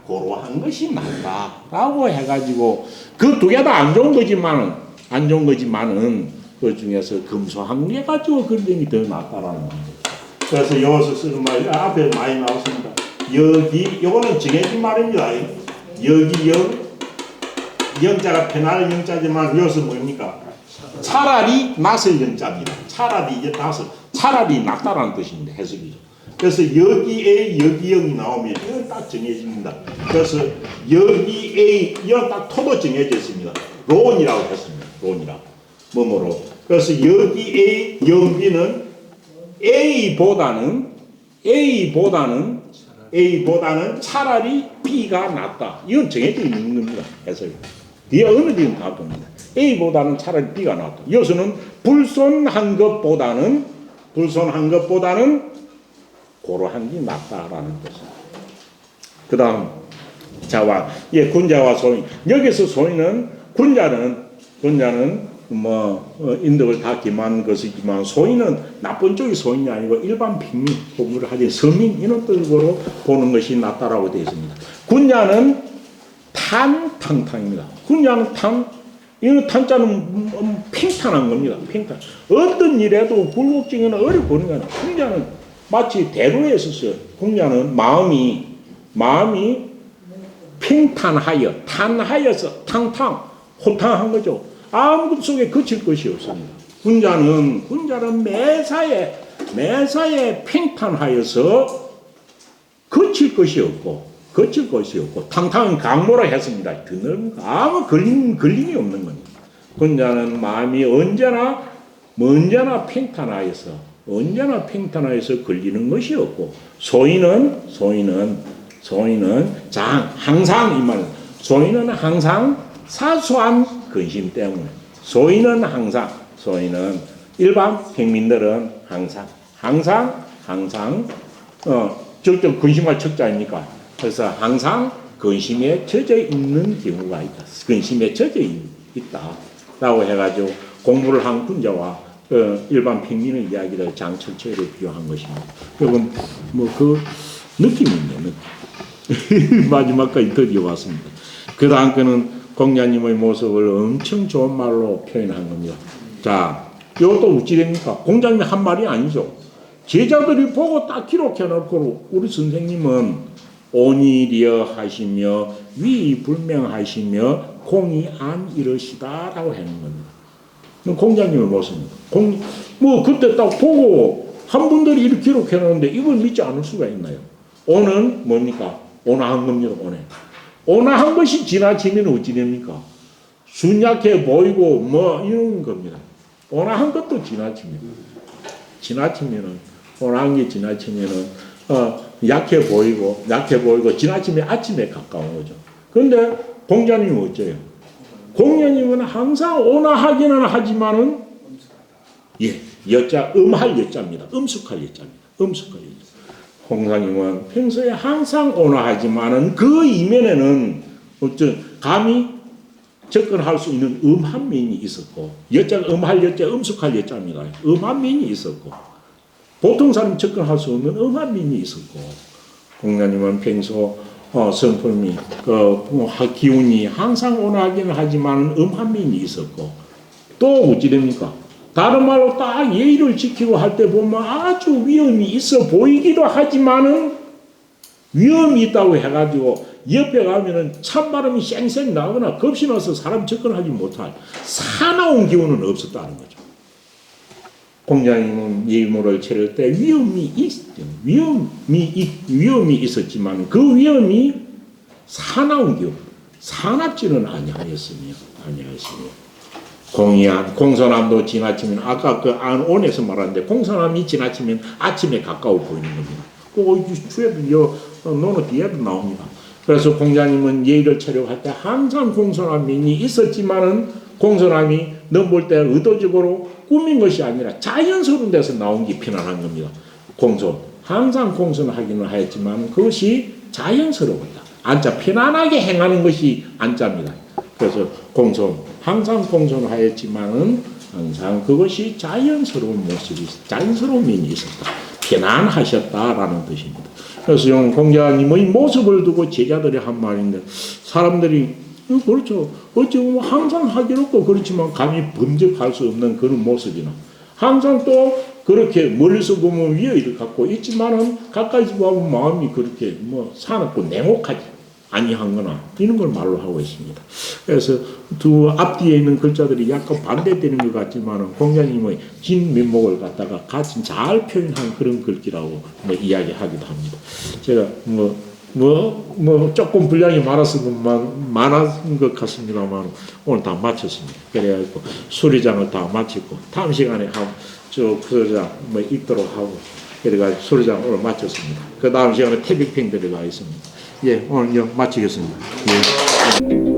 고루한 것이 낫다라고 해가지고 그 두 개 다 안 좋은 거지만은 그 중에서 검소한 게 가지고 그런 점이 더 낫다라는 거예요. 그래서 여기서 쓰는 말이 앞에 많이 나왔습니다. 여기 요거는 정해진 말입니다. 여기 영자가 편할 영자지만 여기서 뭡니까? 차라리 낫을 영자입니다. 차라리 낫다라는 뜻입니다. 해석이죠. 그래서 여기에 여기 영이 나오면 이건 딱 정해집니다. 그래서 여기에 이건 딱 토도 정해져 있습니다. 론이라고 했습니다. 론이라고. 뭐뭐로. 그래서 여기에 영비는 A보다는 차라리 B가 낫다. 이건 정해져 있는 겁니다. 해석이. 뒤에 어느 데는 다 봅니다. A보다는 차라리 B가 낫다. 여기서는 불손한 것보다는 고루한 게 낫다라는 것입니다. 그 다음 자와 군자와 소인. 여기서 소인은 군자는 인덕을 다 기만한 것이지만 소인은 나쁜 쪽이 소인이 아니고 일반平民, 공부를 하지 서민 이런 뜻으로 보는 것이 낫다라고 되어 있습니다. 군자는 탄탕탕입니다. 군자는 이는 탄자는 팽탄한 겁니다. 팽탄. 어떤 일에도 굴곡증이나 어렵고 그런 게 아니라 군자는 마치 대로에 있었어요. 군자는 마음이 탄하여서 호탕한 거죠. 아무 것 속에 거칠 것이 없습니다. 군자는 매사에 팽탄하여서 거칠 것이 없고 탕탕은 강모라 했습니다. 아무 걸림이 없는 겁니다. 군자는 마음이 언제나 팽탄하여서 걸리는 것이 없고 소인은 항상 이 말 소인은 항상 사소한 근심 때문에 소인은 일반 평민들은 항상 적정 근심할 척자입니까? 그래서 항상 근심에 젖어 있는 경우가 있다. 근심에 젖어 있다라고 해가지고 공부를 한 군자와 일반 평민의 이야기를 장철철에 비교한 것입니다. 이건 그 느낌입니다. 마지막까지 드디어왔습니다. 그 다음 거는 공자님의 모습을 엄청 좋은 말로 표현한 겁니다. 자, 이것도 어찌 됩니까? 공자님이 한 말이 아니죠. 제자들이 보고 딱 기록해놓고 우리 선생님은 온일이여 하시며 위불명하시며 공이 안 이러시다라고 하는 겁니다. 공자님의 모습입니다. 그때 딱 보고 한 분들이 이렇게 기록해놓는데 이걸 믿지 않을 수가 있나요? 오는 뭡니까? 온화한 겁니다. 온화한 것이 지나치면 어찌 됩니까? 순약해 보이고 이런 겁니다. 온화한 것도 온화한 게 지나치면은 약해 보이고 지나치면 아침에 가까운 거죠. 그런데 공자님은 어째요? 공자님은 항상 온화하기는 하지만은 여자 음할 여자입니다. 음숙할 여자입니다. 공자님은 평소에 항상 온화하지만은 그 이면에는 감히 접근할 수 있는 음한 면이 있었고 여자가 음할 여자, 음숙할 여자입니다. 음한 면이 있었고 보통 사람이 접근할 수 없는 음한 면이 있었고 공자님은 평소 성품이 기운이 항상 온화하기는 하지만 음한 면이 있었고 또 어찌 됩니까? 다른 말로 딱 예의를 지키고 할 때 보면 아주 위험이 있어 보이기도 하지만은 위험이 있다고 해가지고 옆에 가면은 찬바람이 쌩쌩 나거나 겁이 나서 사람 접근하지 못할 사나운 기운은 없었다는 거죠. 공자님은 예의모를 차릴 때 위험이 있었지만 그 위험이 사나운 기운, 산악지는 아니하였으며 공이한 공소남도 지나치면 아까 그 안온에서 말하는데 공소남이 지나치면 아침에 가까워 보이는 겁니다. 그 주에도 논어 뒤에도 나옵니다. 그래서 공자님은 예의를 차려할 때 항상 공소남이 있었지만은 공소남이 넘볼 때 의도적으로 꾸민 것이 아니라 자연스러운 데서 나온 게 편안한 겁니다. 공손 항상 공손을 하기는 하였지만 그것이 자연스러웠다. 안자 편안하게 행하는 것이 안자입니다. 그래서 공손 항상 공손을 하였지만은 항상 그것이 자연스러운 모습이 자연스러운 면이 있었다. 편안하셨다라는 뜻입니다. 그래서 공자님의 모습을 두고 제자들이 한 말인데 사람들이 그렇죠. 어찌 보면 항상 하기롭고 그렇지만 감히 범접할 수 없는 그런 모습이나 항상 또 그렇게 멀리서 보면 위에를 갖고 있지만은 가까이서 보면 마음이 그렇게 사납고 냉혹하지 아니한 거나 이런 걸 말로 하고 있습니다. 그래서 두 앞뒤에 있는 글자들이 약간 반대되는 것 같지만은 공자님의 긴 면목을 갖다가 같이 잘 표현한 그런 글귀라고 이야기하기도 합니다. 제가 조금 분량이 많았은 것 같습니다만 오늘 다 마쳤습니다. 그래가지고 수리장을 다 마치고 다음 시간에 수리장 읽도록 하고 그래가지고 수리장 오늘 마쳤습니다. 그 다음 시간에 태백평 들어가 있습니다. 예, 오늘 마치겠습니다. 예.